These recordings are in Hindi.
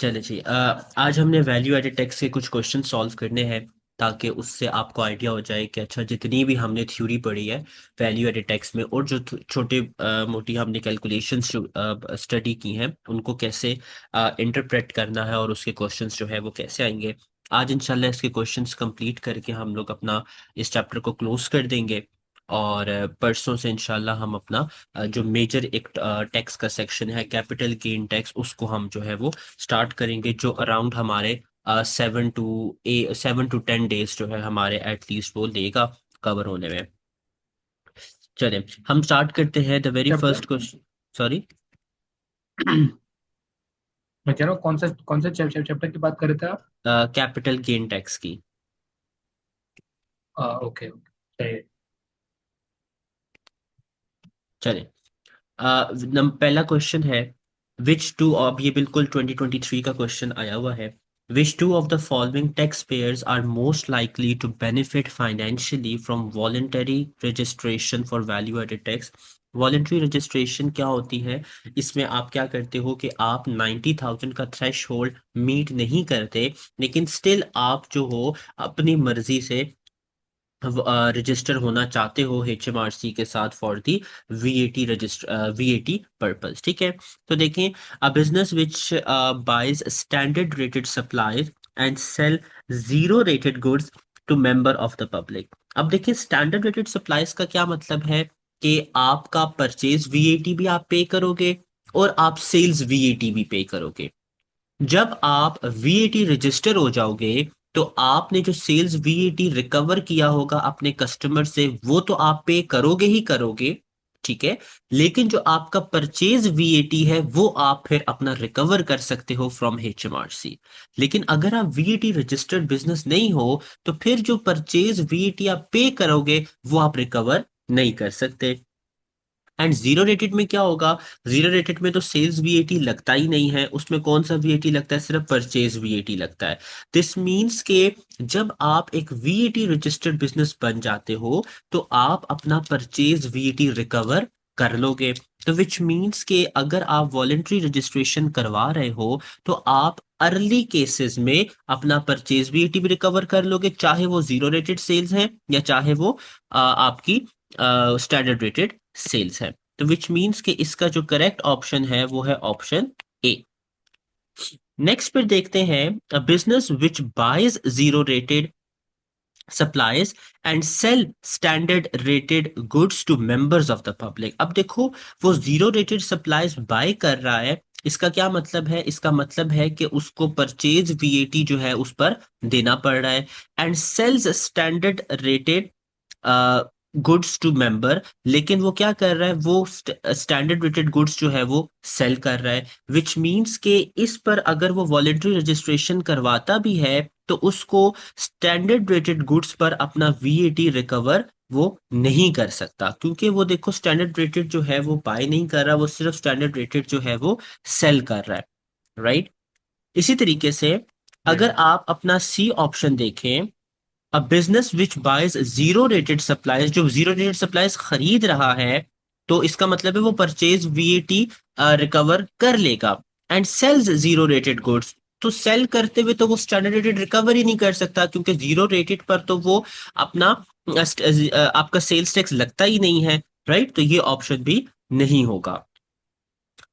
चले जी। आज हमने वैल्यू एडेड टैक्स के कुछ क्वेश्चन सॉल्व करने हैं ताकि उससे आपको आइडिया हो जाए कि अच्छा जितनी भी हमने थ्योरी पढ़ी है वैल्यू एडेड टैक्स में और जो छोटे मोटी हमने कैलकुलेशंस जो स्टडी की हैं उनको कैसे इंटरप्रेट करना है और उसके क्वेश्चंस जो है वो कैसे आएंगे। आज इंशाल्लाह इसके क्वेश्चंस कंप्लीट करके हम लोग अपना इस चैप्टर को क्लोज कर देंगे और परसों से इंशाल्लाह हम अपना जो मेजर एक टैक्स का सेक्शन है कैपिटल गेन टैक्स उसको हम जो है वो स्टार्ट करेंगे जो अराउंड हमारे 7 to 10 डेज जो है हमारे एटलीस्ट वो लेगा कवर होने में। चलिए हम स्टार्ट करते हैं the very chapter. First question. Sorry. मैं कह रहा हूँ कौन से चैप्टर की बात कर रहे थे आप? कैपिटल गेन टैक्स की। ओके ओके, सही। चलिए पहला क्वेश्चन है विच टू, अब ये बिल्कुल 2023 का क्वेश्चन आया हुआ है। Which two of the following tax payers are most likely to benefit financially from voluntary registration for value added tax. Voluntary registration क्या होती है? इसमें आप क्या करते हो कि आप 90,000 का थ्रेश होल्ड मीट नहीं करते लेकिन स्टिल आप जो हो अपनी मर्जी से रजिस्टर होना चाहते हो HMRC के साथ for the VAT register VAT purpose. ठीक है। तो देखें, a business which buys standard rated supplies and sell zero rated goods to member of the public. अब देखिए स्टैंडर्ड रेटेड सप्लाईज का क्या मतलब है कि आपका परचेज VAT भी आप पे करोगे और आप सेल्स VAT भी पे करोगे। जब आप वीएटी रजिस्टर हो जाओगे तो आपने जो सेल्स वीएटी रिकवर किया होगा अपने कस्टमर से वो तो आप पे करोगे ही करोगे। ठीक है। लेकिन जो आपका परचेज वीएटी है वो आप फिर अपना रिकवर कर सकते हो फ्रॉम HMRC। लेकिन अगर आप वीएटी रजिस्टर्ड बिजनेस नहीं हो तो फिर जो परचेज वीएटी आप पे करोगे वो आप रिकवर नहीं कर सकते। एंड जीरो रेटेड में क्या होगा? जीरो रेटेड में तो सेल्स वीएटी लगता ही नहीं है, उसमें कौन सा वीएटी लगता है? सिर्फ परचेज वीएटी लगता है। दिस मींस के जब आप एक वीएटी रजिस्टर्ड बिजनेस बन जाते हो तो आप अपना परचेज वीएटी रिकवर कर लोगे। तो विच मींस के अगर आप वॉलेंट्री रजिस्ट्रेशन करवा रहे हो तो आप अर्ली केसेस में अपना परचेज वीएटी भी रिकवर कर लोगे, चाहे वो जीरो रेटेड सेल्स है या चाहे वो आपकी स्टैंडर्ड रेटेड सेल्स है। तो विच मींस कि इसका जो करेक्ट ऑप्शन है वो है ऑप्शन ए। नेक्स्ट पर देखते हैं, a business which buys zero rated supplies and sell standard rated goods to members of the public. अब देखो, वो जीरो रेटेड सप्लाईज बाय कर रहा है, इसका क्या मतलब है? इसका मतलब है कि उसको परचेज VAT जो है उस पर देना पड़ रहा है। And sells standard rated goods to member, लेकिन वो क्या कर रहा है? वो स्टैंडर्ड रेटेड गुड्स जो है वो सेल कर रहा है। विच मींस के इस पर अगर वो वॉलेंट्री रजिस्ट्रेशन करवाता भी है तो उसको स्टैंडर्ड रेटेड गुड्स पर अपना VAT रिकवर वो नहीं कर सकता, क्योंकि वो देखो स्टैंडर्ड रेटेड जो है वो बाय नहीं कर रहा, वो सिर्फ स्टैंडर्ड रेटेड जो है वो सेल कर रहा है। राइट। इसी तरीके से अगर राइट। आप अपना सी ऑप्शन देखें, a business which buys zero rated supplies, जो जीरो रेटेड सप्लाईज खरीद रहा है तो इसका मतलब है वो परचेज VAT रिकवर कर लेगा। And sells zero rated goods, तो सेल करते हुए तो वो स्टैंडर्ड रेटेड रिकवर ही नहीं कर सकता क्योंकि जीरो रेटेड पर तो वो अपना आपका सेल्स टैक्स लगता ही नहीं है। राइट। तो ये ऑप्शन भी नहीं होगा।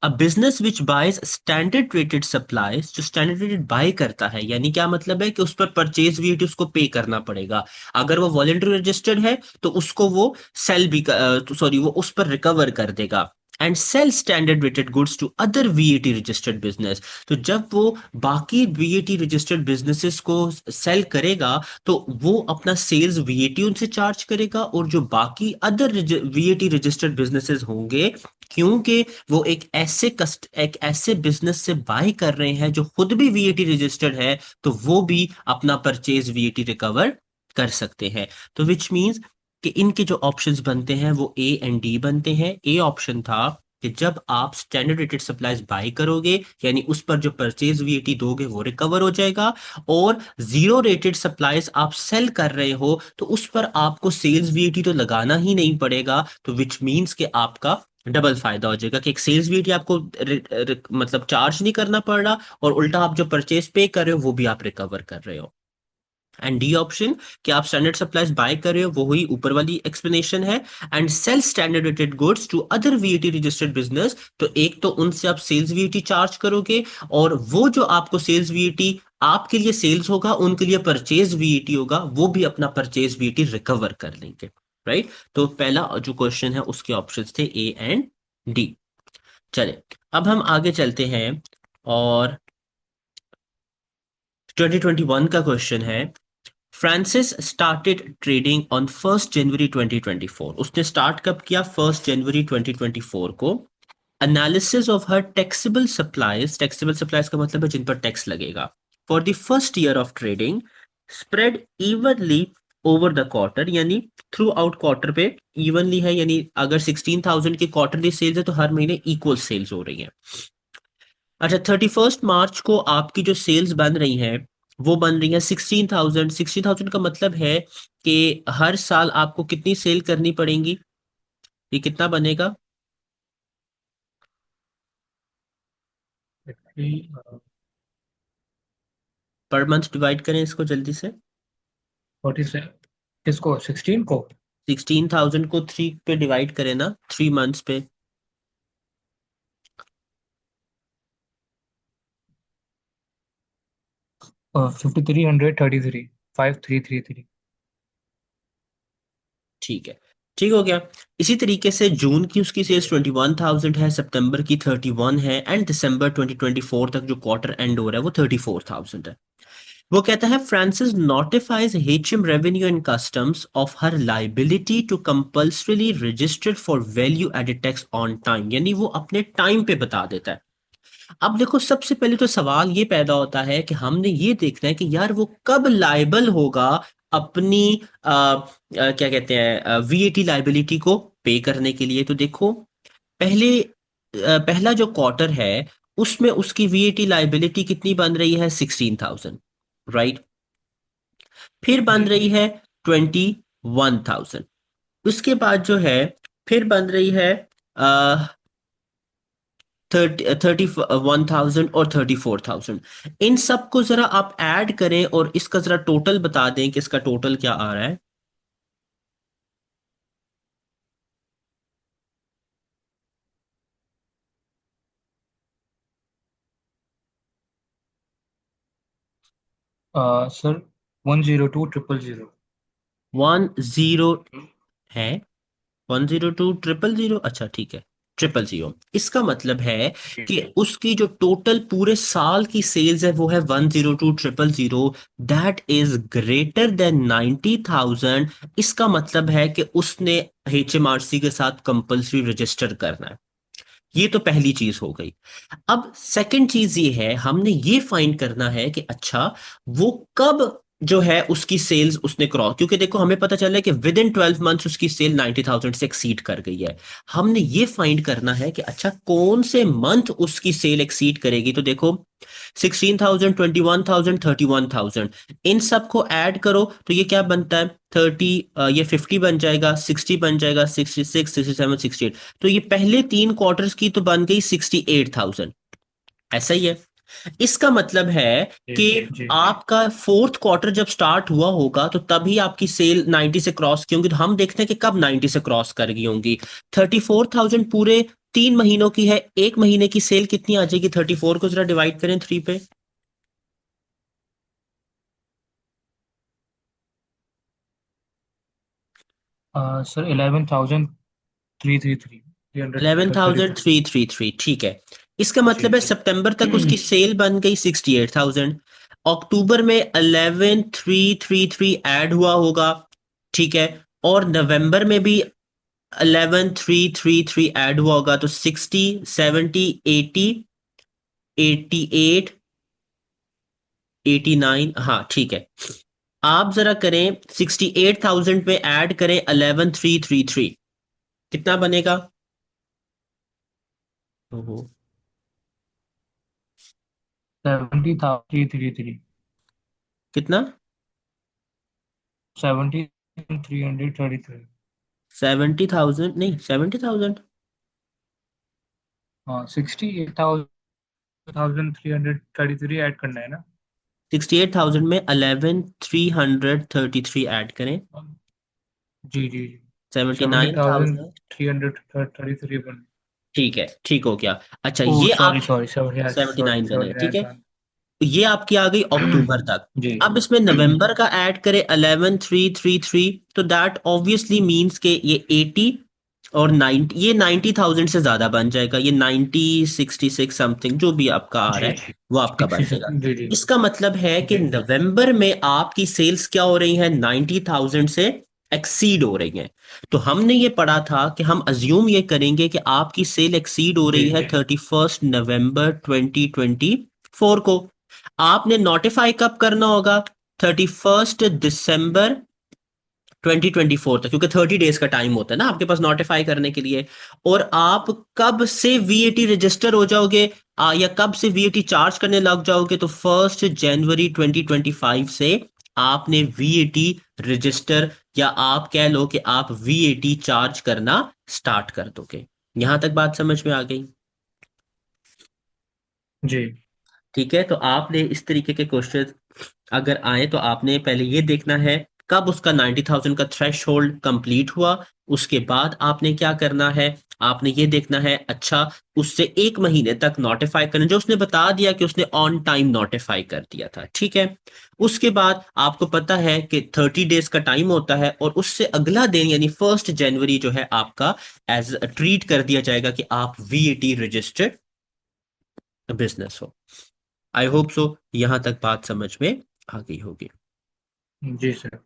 A business which buys standard rated supplies, जो स्टैंडर्ड रेटेड बाय करता है यानी क्या मतलब है कि उस पर परचेज VAT उसको पे करना पड़ेगा। अगर वो वॉलेंटरी रजिस्टर्ड है तो उसको वो सेल भी, सॉरी, वो उस पर रिकवर कर देगा। And sell standard rated goods to other VAT registered business, तो जब वो बाकी VAT रजिस्टर्ड बिजनेसेस को सेल करेगा तो वो अपना सेल्स VAT उनसे चार्ज करेगा, और जो बाकी अदर VAT रजिस्टर्ड बिजनेसेस होंगे, क्योंकि वो एक ऐसे बिजनेस से बाय कर रहे हैं जो खुद भी VAT रजिस्टर्ड है, तो वो भी अपना परचेज VAT रिकवर कर सकते हैं। तो विच मींस कि इनके जो ऑप्शंस बनते हैं वो ए एंड डी बनते हैं। ए ऑप्शन था कि जब आप स्टैंडर्ड रेटेड सप्लाईज बाय करोगे यानी उस पर जो परचेज VAT दोगे वो रिकवर हो जाएगा, और जीरो रेटेड सप्लाईज आप सेल कर रहे हो तो उस पर आपको सेल्स VAT तो लगाना ही नहीं पड़ेगा, तो विच मींस कि आपका डबल फायदा हो जाएगा कि एक सेल्स वीटी आपको मतलब चार्ज नहीं करना पड़ रहा, और उल्टा आप जो परचेज पे कर रहे हो वो भी आप रिकवर कर रहे हो। एंड डी ऑप्शन कि आप स्टैंडर्ड सप्लाईज बाय कर रहे हो, वो ही ऊपर वाली एक्सप्लेनेशन है। And sell standard goods to other VAT registered business, तो एक तो उनसे आप सेल्स वीएटी चार्ज करोगे, और वो जो आपको सेल्स वीएटी आपके लिए सेल्स होगा उनके लिए परचेज वीएटी होगा, वो भी अपना परचेज वीएटी रिकवर कर लेंगे। राइट, तो पहला जो क्वेश्चन है उसके ऑप्शंस थे ए एंड डी। चले, अब हम आगे चलते हैं, और 2021 का क्वेश्चन है। फ्रांसिस स्टार्टेड ट्रेडिंग ऑन 1 जनवरी 2024। उसने स्टार्ट कब किया? 1 जनवरी 2024 को। Analysis of her taxable supplies, taxable supplies का मतलब है जिन पर टैक्स लगेगा, for the first year of trading spread evenly over the quarter, यानी थ्रू आउट क्वार्टर पे इवनली है, यानी अगर 16,000 की क्वार्टरली सेल्स है तो हर महीने इक्वल सेल्स हो रही है। अच्छा, 31 मार्च को आपकी जो सेल्स बन रही हैं वो बन रही है 16,000। 16,000 का मतलब है कि हर साल आपको कितनी सेल करनी पड़ेगी? ये कितना बनेगा? पर मंथ डिवाइड करें इसको जल्दी से। 47, किसको 16 को? 16,000 को 3 पे डिवाइड करें ना, 3 मंथ्स पे। 5333, 5333। ठीक है, ठीक हो गया। इसी तरीके से जून की उसकी सेल्स 21,000 है, सितंबर की 31 है, एंड दिसंबर 2024 तक जो क्वार्टर एंड हो रहा है वो 34,000 है। वो कहता है Francis notifies HM Revenue and Customs of her liability to compulsorily registered for value added tax on time, यानी वो अपने टाइम पे बता देता है। अब देखो, सबसे पहले तो सवाल ये पैदा होता है कि हमने ये देखना है कि यार वो कब लाइबल होगा अपनी क्या कहते हैं वीएटी लाइबिलिटी को पे करने के लिए। तो देखो, पहले पहला जो क्वार्टर है उसमें उसकी वीएटी लाइबिलिटी कितनी बन रही है? 16,000, राइट। फिर बन जी। रही है 21,000। उसके बाद जो है फिर बन रही है 31,000 और 34,000। इन सबको जरा आप ऐड करें और इसका जरा टोटल बता दें कि इसका टोटल क्या आ रहा है। सर 102,000। 10 है, 102,000, अच्छा ठीक है, 000। इसका मतलब है कि उसकी जो टोटल पूरे साल की सेल्स है वो है 102,000। That is greater than 90,000। इसका मतलब है कि उसने एचएमआरसी के साथ कंपल्सरी रजिस्टर करना है। ये तो पहली चीज हो गई। अब सेकंड चीज ये है, हमने ये फाइंड करना है कि अच्छा वो कब जो है उसकी सेल्स उसने क्रॉस, क्योंकि देखो हमें पता चला है कि विद इन 12 मंथ्स उसकी सेल 90,000 से एक्सीड कर गई है। हमने ये फाइंड करना है कि अच्छा कौन से मंथ उसकी सेल एक्सीड करेगी। तो देखो, 16,000, 21,000, 31,000, इन सबको ऐड करो तो ये क्या बनता है? 30, ये 50 बन जाएगा, 60 बन जाएगा, 66, 67, 68। तो ये पहले 3 क्वार्टर्स की तो बन गई 68,000। ऐसा ही है। इसका मतलब है जी कि जी। आपका फोर्थ क्वार्टर जब स्टार्ट हुआ होगा तो तभी आपकी सेल 90 से क्रॉस की होंगी। तो हम देखते हैं कि कब 90 से क्रॉस कर गई होंगी। 34,000 पूरे 3 महीनों की है, एक महीने की सेल कितनी आ जाएगी? 34 को जरा डिवाइड करें 3 पे। Sir 11,333, three hundred 33। 11,333, ठीक है। इसका जी मतलब है जी। सितंबर तक उसकी सेल बन गई 68,000। अक्टूबर में 11,333 ऐड हुआ होगा, ठीक है। और नवंबर में भी 11,333 ऐड हुआ होगा, तो 60, 70, 80, 88, 89, हाँ ठीक है। आप जरा करें, 68,000 पे ऐड करें 11,333, कितना बनेगा? ओहो, 70,333। कितना? 70,333। 70,000 नहीं, 70,000। हाँ 68,333 ऐड करना है ना? 68,000 में 11,333 ऐड करें। जी जी जी। Seventy seventy nine thousand thousand three hundred thirty three बन। ठीक है, ठीक हो गया। अच्छा, ओह ये सॉरी आप सॉरी सॉरी, यस 79 सॉरी बने, सॉरी ठीक है। That one. ये आपकी आ गई अक्टूबर तक। जी। अब इसमें नवंबर का ऐड करें 11,333, तो दैट ऑब्वियसली मींस के ये 80 और 90, ये 90,000 से ज्यादा बन जाएगा। ये 90, 66 समथिंग जो भी आपका आ रहा जी है वो आपका बन जाएगा। जी जी इसका मतलब है कि जी नवंबर में आपकी सेल्स क्या हो रही है, 90,000 से एक्सीड हो रही है। तो हमने ये पढ़ा था कि हम अज्यूम ये करेंगे कि आपकी सेल एक्सीड हो जी रही है 31 नवंबर 2024 को। आपने नोटिफाई कब करना होगा, 31 दिसंबर 2024 तक, क्योंकि 30 डेज का टाइम होता है ना आपके पास नोटिफाई करने के लिए। और आप कब से वीएटी रजिस्टर हो जाओगे, या कब से वीएटी चार्ज करने लग जाओगे, तो 1 जनवरी 2025 से आपने वीएटी रजिस्टर, या आप कह लो कि आप वीएटी चार्ज करना स्टार्ट कर दोगे। यहां तक बात समझ में आ गई? जी ठीक है, तो आपने इस तरीके के क्वेश्चन अगर आए तो आपने पहले ये देखना है कब उसका 90,000 का थ्रेश होल्ड कंप्लीट हुआ। उसके बाद आपने क्या करना है, आपने ये देखना है अच्छा उससे 1 महीने तक नोटिफाई करना, जो उसने बता दिया कि उसने ऑन टाइम नोटिफाई कर दिया था, ठीक है। उसके बाद आपको पता है कि 30 डेज का टाइम होता है, और उससे अगला दिन यानी 1 जनवरी जो है आपका एज ट्रीट कर दिया जाएगा कि आप वीएटी रजिस्टर्ड बिजनेस हो। आई होप सो यहां तक बात समझ में आ गई होगी। जी सर।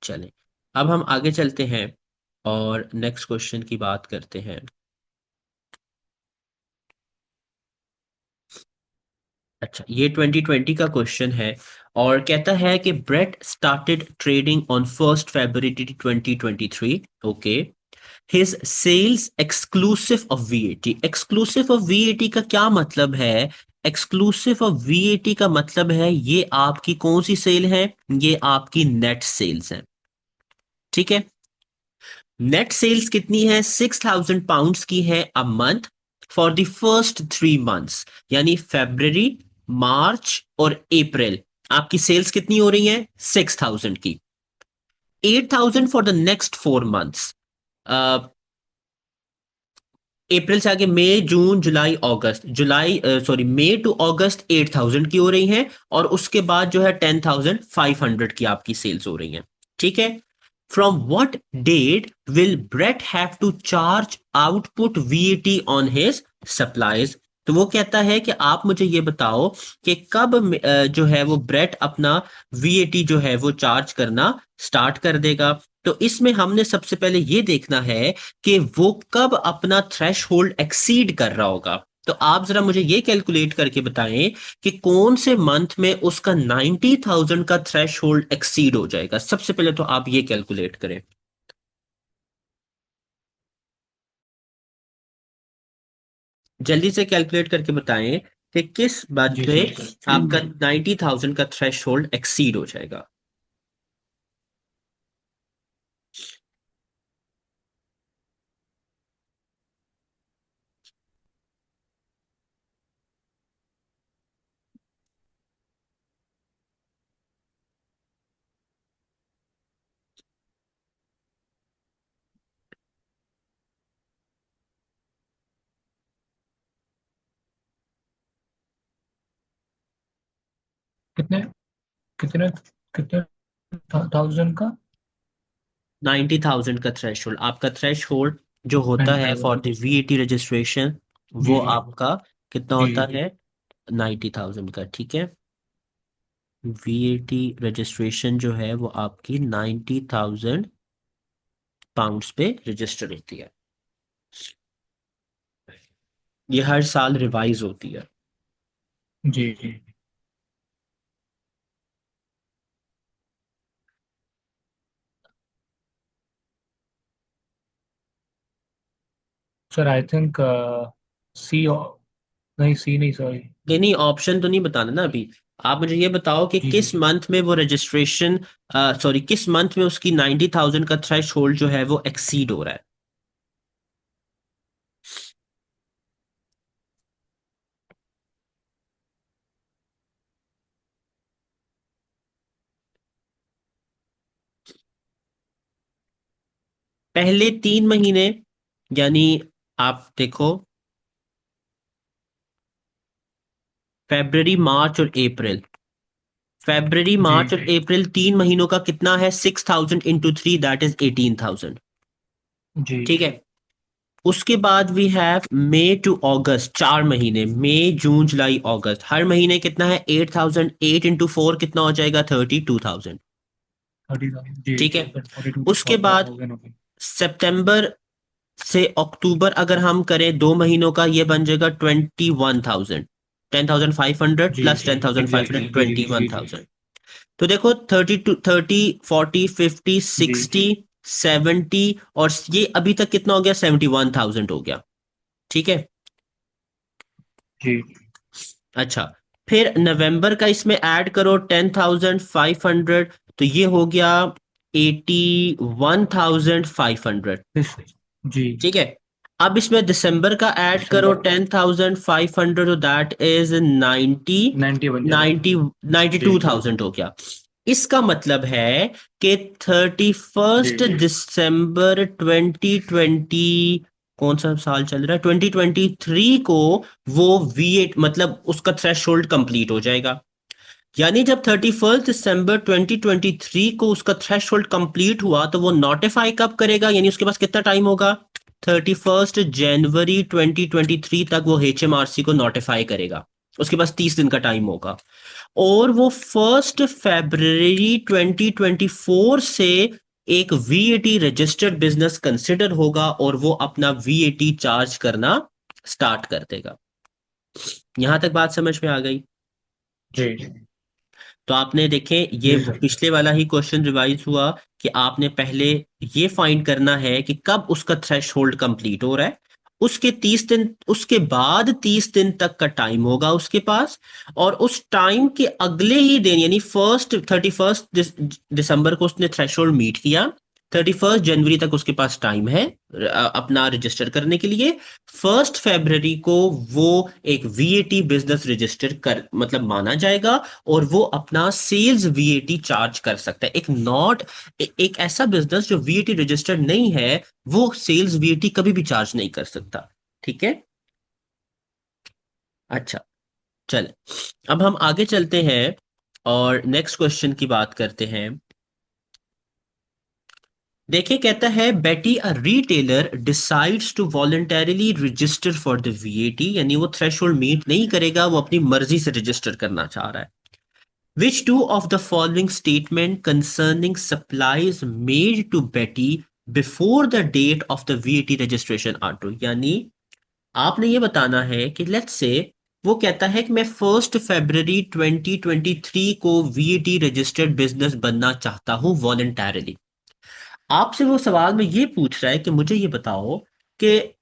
चलें, अब हम आगे चलते हैं और नेक्स्ट क्वेश्चन की बात करते हैं। अच्छा, ये 2020 का क्वेश्चन है और कहता है कि Brett started trading on 1 February 2023। Okay, his sales exclusive of VAT. Exclusive of VAT का क्या मतलब है? एक्सक्लूसिव ऑफ वीएटी का मतलब है ये आपकी कौन सी सेल है, ये आपकी नेट सेल्स है, ठीक है। नेट सेल्स कितनी है, 6,000 पाउंड्स की है a month for the first 3 months, यानी फेब्रवरी, मार्च और अप्रैल। आपकी सेल्स कितनी हो रही है, 6,000 की। 8,000 फॉर द नेक्स्ट 4 मंथ्स, अप्रैल से आगे मई जून जुलाई अगस्त, जुलाई सॉरी मई टू अगस्त 8,000 की हो रही हैं, और उसके बाद जो है 10,500 की आपकी सेल्स हो रही हैं, ठीक है। From what date will Brett have to charge output VAT on his supplies. तो वो कहता है कि आप मुझे ये बताओ कि कब जो है वो ब्रेट अपना वीएटी जो है वो चार्ज करना स्टार्ट कर देगा। तो इसमें हमने सबसे पहले ये देखना है कि वो कब अपना थ्रेश होल्ड एक्सीड कर रहा होगा। तो आप जरा मुझे ये कैलकुलेट करके बताएं कि कौन से मंथ में उसका 90,000 का थ्रेश होल्ड एक्सीड हो जाएगा। सबसे पहले तो आप ये कैलकुलेट करें, जल्दी से कैलकुलेट करके बताएं कि किस मंथ जी में सर। आपका 90,000 का थ्रेश होल्ड एक्सीड हो जाएगा। कितने कितने कितने थाउजेंड का? 90,000 का थ्रेश होल्ड, आपका थ्रेश होल्ड जो होता है फॉर 90,000। द वीएटी रजिस्ट्रेशन, जी वो जी आपका कितना जी होता है, 90,000 का, ठीक है। वीएटी रजिस्ट्रेशन जो है वो आपकी 90,000 पाउंड्स पे रजिस्टर होती है। ये हर साल रिवाइज होती है। जी जी। सर आई थिंक सी, नहीं सी नहीं सॉरी। नहीं नहीं, ऑप्शन तो नहीं बताना ना अभी। आप मुझे ये बताओ कि जी जी किस मंथ में वो रजिस्ट्रेशन, सॉरी किस मंथ में उसकी 90,000 का थ्रेश होल्ड जो है वो एक्सीड हो रहा है। पहले 3 महीने, यानी आप देखो फेब्रवरी, मार्च और अप्रैल। फेब्रवरी, जी मार्च और अप्रैल 3 महीनों का कितना है? 6,000 इंटू 3, दैट इज 18,000। जी ठीक है। उसके बाद वी हैव मई टू अगस्त, 4 महीने, मई जून जुलाई अगस्त, हर महीने कितना है? 8,000। 8 इंटू 4 कितना हो जाएगा? 32,000। 30,000। जी ठीक है। जी, 42 उसके बाद थाउजेंड हो गए। सितंबर से अक्टूबर अगर हम करें 2 महीनों का, ये बन जाएगा 21,000। 10,500 जी प्लस जी, 10,500, एग्जैक्टली, जी ट्वेंटी जी वन जी थाउजेंड तो देखो 30 40 50 जी 60 70, और ये अभी तक कितना हो गया? 71,000 हो गया। ठीक है। जी अच्छा, फिर नवंबर का इसमें ऐड करो 10,500, तो ये हो गया 81,500। दिस जी। ठीक है। अब इसमें दिसंबर का ऐड करो दिसंबर 10,500, तो दैट इज 90 बन जाएगा। 92,000 हो गया। इसका मतलब है कि थर्टी जी फर्स्ट जी दिसंबर 2020, कौन सा साल चल रहा है, 2023 को वो V8 मतलब उसका थ्रेशोल्ड कंप्लीट हो जाएगा। यानी जब 31 दिसंबर 2023 को उसका थ्रेशोल्ड कंप्लीट हुआ, तो वो नोटिफाई कब करेगा? यानी उसके पास कितना टाइम होगा? 31 जनवरी 2023 तक वो HMRC को नोटिफाई करेगा। उसके पास 30 दिन का टाइम होगा। और वो 1 फरवरी 2024 से एक VAT रजिस्टर्ड बिजनेस कंसिडर होगा, और वो अपना VAT चार्ज करना स्टार्ट कर देगा। यहां तक बात समझ में आ गई? जी तो आपने देखें, ये जी सर। पिछले वाला ही क्वेश्चन रिवाइज हुआ कि आपने पहले ये फाइंड करना है कि कब उसका थ्रेश होल्ड कंप्लीट हो रहा है। उसके 30 दिन, उसके बाद 30 दिन तक का टाइम होगा उसके पास। और उस टाइम के अगले ही दिन, यानी 31 दिसंबर को उसने थ्रेश होल्ड मीट किया, 31 जनवरी तक उसके पास टाइम है अपना रजिस्टर करने के लिए। 1 फरवरी को वो एक VAT बिजनेस रजिस्टर कर मतलब माना जाएगा, और वो अपना सेल्स VAT चार्ज कर सकता है। एक ऐसा बिजनेस जो VAT रजिस्टर्ड नहीं है, वो सेल्स VAT कभी भी चार्ज नहीं कर सकता। ठीक है। अच्छा, चल, अब हम आगे चलते हैं और नेक्स्ट क्वेश्चन की बात करते हैं। देखिए, कहता है Betty a retailer decides to voluntarily register for the VAT, यानी वो थ्रेशोल्ड मीट नहीं करेगा, वो अपनी मर्जी से रजिस्टर करना चाह रहा है। Which two of the following statement concerning supplies made to Betty before the date of the VAT registration are true? यानी आपने ये बताना है कि लेट्स से वो कहता है कि मैं 1 फरवरी 2023 को VAT रजिस्टर्ड बिजनेस बनना चाहता हूं वॉलंटरली। आपसे वो सवाल में ये पूछ रहा है कि मुझे ये बताओ कि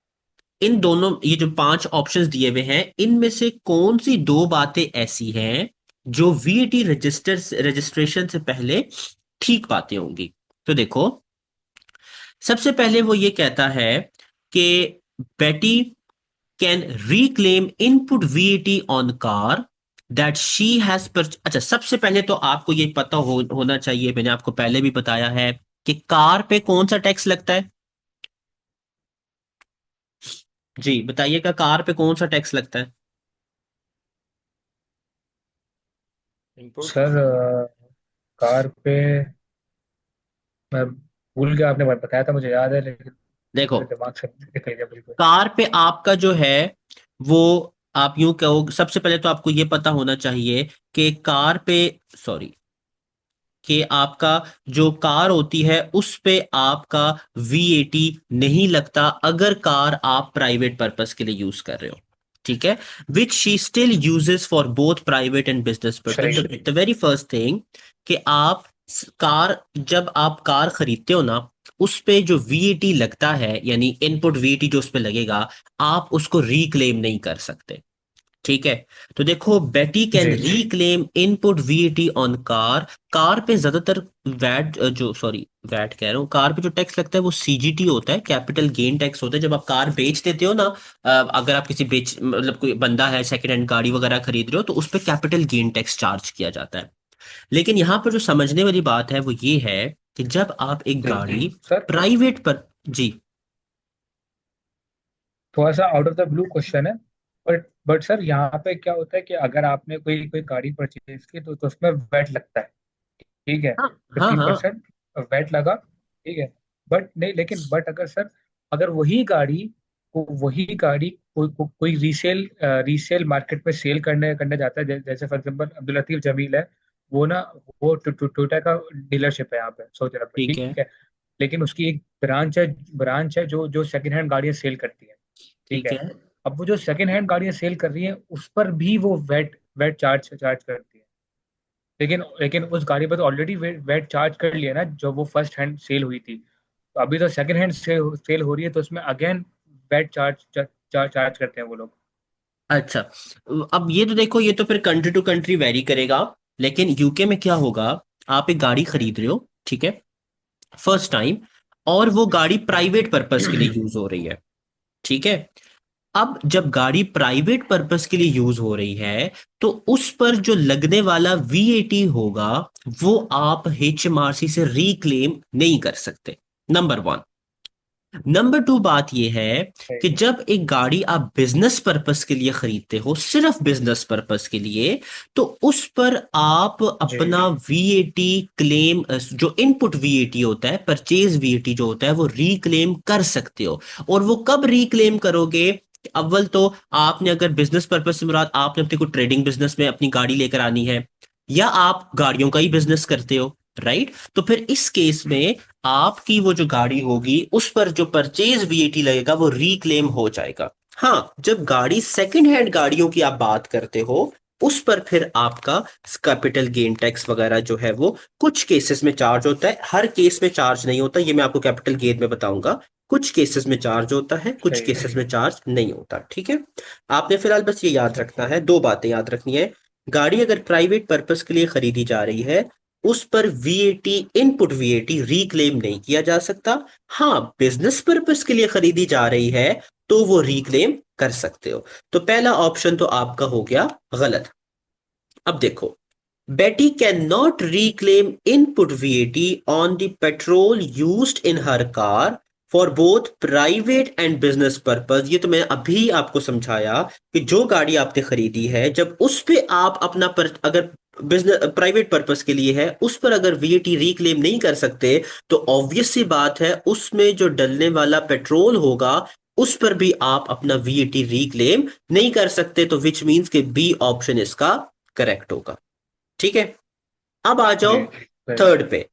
इन दोनों, ये जो 5 ऑप्शंस दिए हुए हैं, इनमें से कौन सी दो बातें ऐसी हैं जो VAT रजिस्ट्रेशन से पहले ठीक बातें होंगी? तो देखो, सबसे पहले वो ये कहता है कि बेटी can reclaim input VAT on car that she has अच्छा, सबसे पहले तो आपको ये पता होना चाहिए, मैंने आपको पहले भी बताया है कि कार पे कौन सा टैक्स लगता है। जी बताइएगा, कार पे कौन सा टैक्स लगता है? इनपुट। सर कार पे मैं भूल गया, आपने बताया था, मुझे याद है लेकिन देखो, मेरे दिमाग से निकल गया बिल्कुल। कार पे आपका जो है वो, आप यूं कहो, सबसे पहले तो आपको ये पता होना चाहिए कि कार पे, सॉरी, कि आपका जो कार होती है उस पे आपका VAT नहीं लगता अगर कार आप प्राइवेट पर्पस के लिए यूज कर रहे हो। ठीक है। विच she still uses for both private and business सही पर्पस। है। द वेरी फर्स्ट थिंग कि आप कार, जब आप कार खरीदते हो ना, उस पे जो VAT लगता है, यानी इनपुट VAT जो उस पे लगेगा, आप उसको रिक्लेम नहीं कर सकते। ठीक है। तो देखो, बेटी कैन जी reclaim input VAT on car. Car पे ज्यादातर वैट, जो सॉरी वैट कह रहा हूँ, कार पे जो टैक्स लगता है वो CGT होता है, कैपिटल गेन टैक्स होता है। जब आप कार बेच देते हो ना, अगर आप किसी बेच मतलब कोई बंदा है सेकंड हैंड गाड़ी वगैरह खरीद रहे हो, तो उस पे कैपिटल गेन टैक्स चार्ज किया जाता है। लेकिन यहाँ पर जो समझने वाली बात है वो ये है कि जब आप एक जी गाड़ी सर। प्राइवेट पर, जी। थोड़ा सा out of the blue question है, बट सर यहाँ पे क्या होता है कि अगर आपने कोई कोई गाड़ी परचेज की तो उसमें वैट लगता है, ठीक है, हाँ हाँ 15% हाँ। वैट लगा, ठीक है। बट नहीं, लेकिन बट अगर सर, अगर वही गाड़ी कोई रीसेल मार्केट में सेल करने करने जाता है, जैसे फॉर एग्जांपल अब्दुल लतीफ जमील है, वो ना, वो टोयोटा का डीलरशिप है यहाँ पे सऊदी अरब में, ठीक ठीक है। है। लेकिन उसकी एक ब्रांच है जो जो सेकंड हैंड गाड़ियां सेल करती है, ठीक ठीक है। है। अब वो जो सेकंड हैंड गाड़ियां सेल कर रही है उस पर भी वो वैट वैट चार्ज चार्ज करती है। लेकिन लेकिन उस गाड़ी पर तो ऑलरेडी वैट चार्ज कर लिया ना, जो वो फर्स्ट हैंड सेल हुई थी। तो अभी तो सेकंड हैंड सेल हो रही है, तो उसमें अगेन वैट चार्ज करते हैं वो लोग। अच्छा, अब ये तो देखो, ये तो फिर कंट्री टू कंट्री वेरी करेगा। लेकिन यूके में क्या होगा, आप एक गाड़ी जी खरीद रहे हो, ठीक है, फर्स्ट टाइम, और वो जी गाड़ी प्राइवेट पर्पस के लिए यूज हो रही है, ठीक है। अब जब गाड़ी प्राइवेट पर्पस के लिए यूज हो रही है, तो उस पर जो लगने वाला वीएटी होगा, वो आप एचएमआरसी से रिक्लेम नहीं कर सकते। Number one. नंबर टू बात यह है कि सही। जब एक गाड़ी आप बिजनेस पर्पस के लिए खरीदते हो, सिर्फ बिजनेस पर्पस के लिए, तो उस पर आप जी अपना वीएटी क्लेम, जो इनपुट वीएटी होता है, परचेज वीएटी जो होता है, वो रिक्लेम कर सकते हो। और वो कब रिक्लेम करोगे? अव्वल तो आपने, अगर बिजनेस पर्पस से मुराद आपने अपने को ट्रेडिंग बिजनेस में अपनी गाड़ी लेकर आनी है, या आप गाड़ियों का ही बिजनेस करते हो, राइट, तो फिर इस केस में आपकी वो जो गाड़ी होगी, उस पर जो परचेज वीएटी लगेगा वो रिक्लेम हो जाएगा। हाँ, जब गाड़ी सेकंड हैंड गाड़ियों की आप बात करते हो, उस पर फिर आपका कैपिटल गेन टैक्स वगैरह जो है वो कुछ केसेस में चार्ज होता है, हर केस में चार्ज नहीं होता, ये मैं आपको कैपिटल गेन में बताऊंगा। कुछ केसेस में चार्ज होता है, कुछ सही। केसेस में चार्ज नहीं होता, ठीक है। आपने फिलहाल बस ये याद रखना है, दो बातें याद रखनी है। गाड़ी अगर प्राइवेट पर्पस के लिए खरीदी जा रही है, उस पर वीएटी, इनपुट वीएटी रिक्लेम नहीं किया जा सकता। हाँ, बिजनेस पर्पस के लिए खरीदी जा रही है तो वो रिक्लेम कर सकते हो। तो पहला ऑप्शन तो आपका हो गया गलत। अब देखो, Betty cannot reclaim input VAT on the petrol used in her car for both private and business purpose। ये तो मैं अभी आपको समझाया कि जो गाड़ी आपने खरीदी है, जब उस पे आप अपना अगर बिजनेस प्राइवेट पर्पस के लिए है, उस पर अगर वीएटी रिक्लेम नहीं कर सकते, तो ऑब्वियस सी बात है उसमें जो डलने वाला पेट्रोल होगा, उस पर भी आप अपना वीएटी रिक्लेम नहीं कर सकते। तो विच मीन्स के बी ऑप्शन इसका करेक्ट होगा, ठीक है। अब आ जाओ जी सही। थर्ड पे।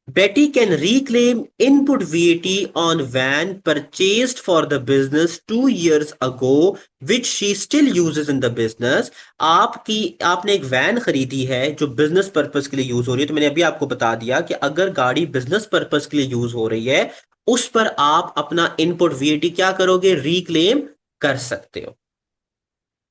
Betty can reclaim input VAT on van purchased for the business 2 years ago which she still uses in the business. आपने एक वैन खरीदी है जो बिजनेस पर्पस के लिए यूज हो रही है, तो मैंने अभी आपको बता दिया कि अगर गाड़ी बिजनेस पर्पस के लिए यूज हो रही है, उस पर आप अपना इनपुट वीएटी क्या करोगे? रिक्लेम कर सकते हो,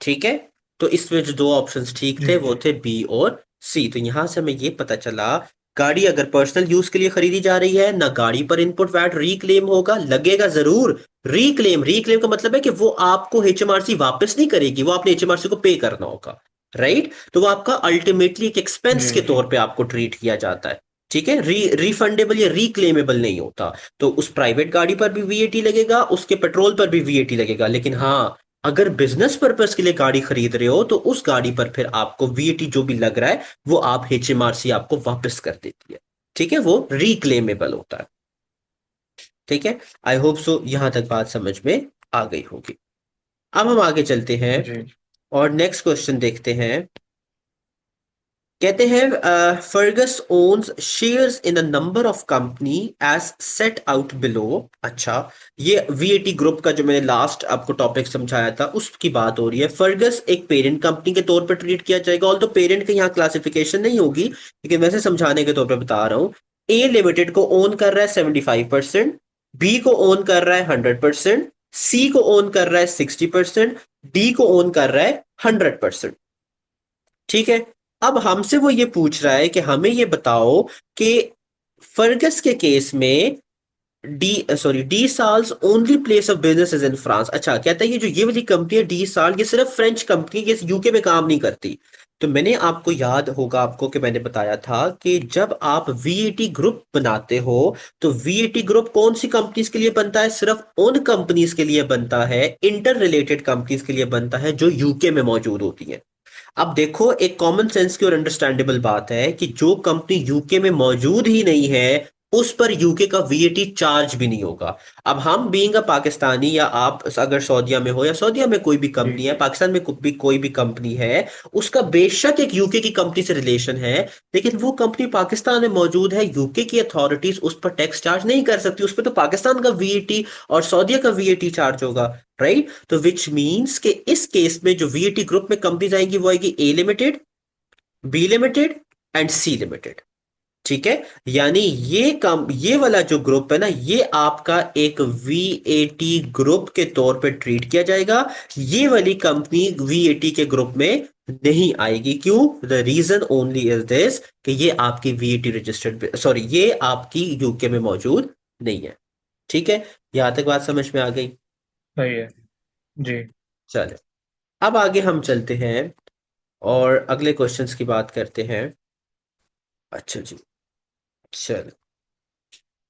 ठीक है। तो इसमें जो दो ऑप्शंस ठीक जी थे वो जी थे बी और सी। तो यहां से हमें ये पता चला, गाड़ी अगर पर्सनल यूज के लिए खरीदी जा रही है ना, गाड़ी पर इनपुट वैट रिक्लेम होगा, लगेगा जरूर रिक्लेम। रिक्लेम का मतलब है कि वो आपको एचएमआरसी वापस नहीं करेगी, वो आपने एचएमआरसी को पे करना होगा, राइट। तो वो आपका अल्टीमेटली एक एक्सपेंस जी के तौर पे आपको ट्रीट किया जाता है, ठीक है। रिफंडेबल या रिक्लेमेबल नहीं होता। तो उस प्राइवेट गाड़ी पर भी वीएटी लगेगा, उसके पेट्रोल पर भी वीएटी लगेगा। लेकिन हाँ, अगर बिजनेस पर्पस के लिए गाड़ी खरीद रहे हो, तो उस गाड़ी पर फिर आपको वीएटी जो भी लग रहा है वो आप एचएमआरसी आपको वापस कर देती है, ठीक है, वो रिक्लेमेबल होता है, ठीक है। आई होप सो यहां तक बात समझ में आ गई होगी। अब हम आगे चलते हैं जी। और नेक्स्ट क्वेश्चन देखते हैं। कहते हैं Fergus owns shares in a number of company as set out below. अच्छा, ये वीएटी ग्रुप का जो मैंने लास्ट आपको टॉपिक समझाया था उसकी बात हो रही है। फर्गस एक पेरेंट कंपनी के तौर पर ट्रीट किया जाएगा, ऑल तो पेरेंट की यहाँ क्लासिफिकेशन नहीं होगी, लेकिन वैसे समझाने के तौर पर बता रहा हूँ। ए लिमिटेड को ओन कर रहा है 75%, बी को ओन कर रहा है 100%, सी को ओन कर रहा है 60%, डी को ओन कर रहा है 100%, ठीक है। अब हमसे वो ये पूछ रहा है कि हमें ये बताओ कि फर्गस के केस में D salts only place of business is in France. अच्छा, कहता है ये वाली कंपनी है डी साल, ये सिर्फ फ्रेंच कंपनी, ये यूके में काम नहीं करती। तो मैंने आपको याद होगा आपको कि मैंने बताया था कि जब आप वीएटी ग्रुप बनाते हो तो वीएटी ग्रुप कौन सी कंपनीज के लिए बनता है? सिर्फ उन कंपनीज के लिए बनता है, इंटर रिलेटेड कंपनीज के लिए बनता है जो यूके में मौजूद होती है। अब देखो, एक कॉमन सेंस की और अंडरस्टैंडेबल बात है कि जो कंपनी यूके में मौजूद ही नहीं है उस पर यूके का वीएटी चार्ज भी नहीं होगा। अब हम बीइंग अ पाकिस्तानी, या आप अगर सऊदीया में हो या सऊदीया में कोई भी जी कंपनी है, पाकिस्तान में कोई भी कंपनी है, उसका बेशक एक यूके की कंपनी से रिलेशन है, लेकिन वो कंपनी पाकिस्तान में मौजूद है, यूके की अथॉरिटीज उस पर टैक्स चार्ज नहीं कर सकती, उस पर तो पाकिस्तान का वीएटी और सऊदीया का वीएटी चार्ज होगा। राइट? तो विच मीन्स के इस केस में जो वीएटी ग्रुप में कंपनीज आएंगी वो आएगी A limited, B limited and C limited. ठीक है? यानी ये वाला जो ग्रुप है ना, ये आपका एक वीएटी ग्रुप के तौर पे ट्रीट किया जाएगा। ये वाली कंपनी वीएटी के ग्रुप में नहीं आएगी। क्यों? The reason only is this कि ये आपकी वीएटी रजिस्टर्ड, सॉरी, ये आपकी यूके में मौजूद नहीं है। ठीक है? यहां तक बात समझ में आ गई? सही है। जी चले, अब आगे हम चलते हैं और अगले क्वेश्चंस की बात करते हैं। अच्छा जी, चल,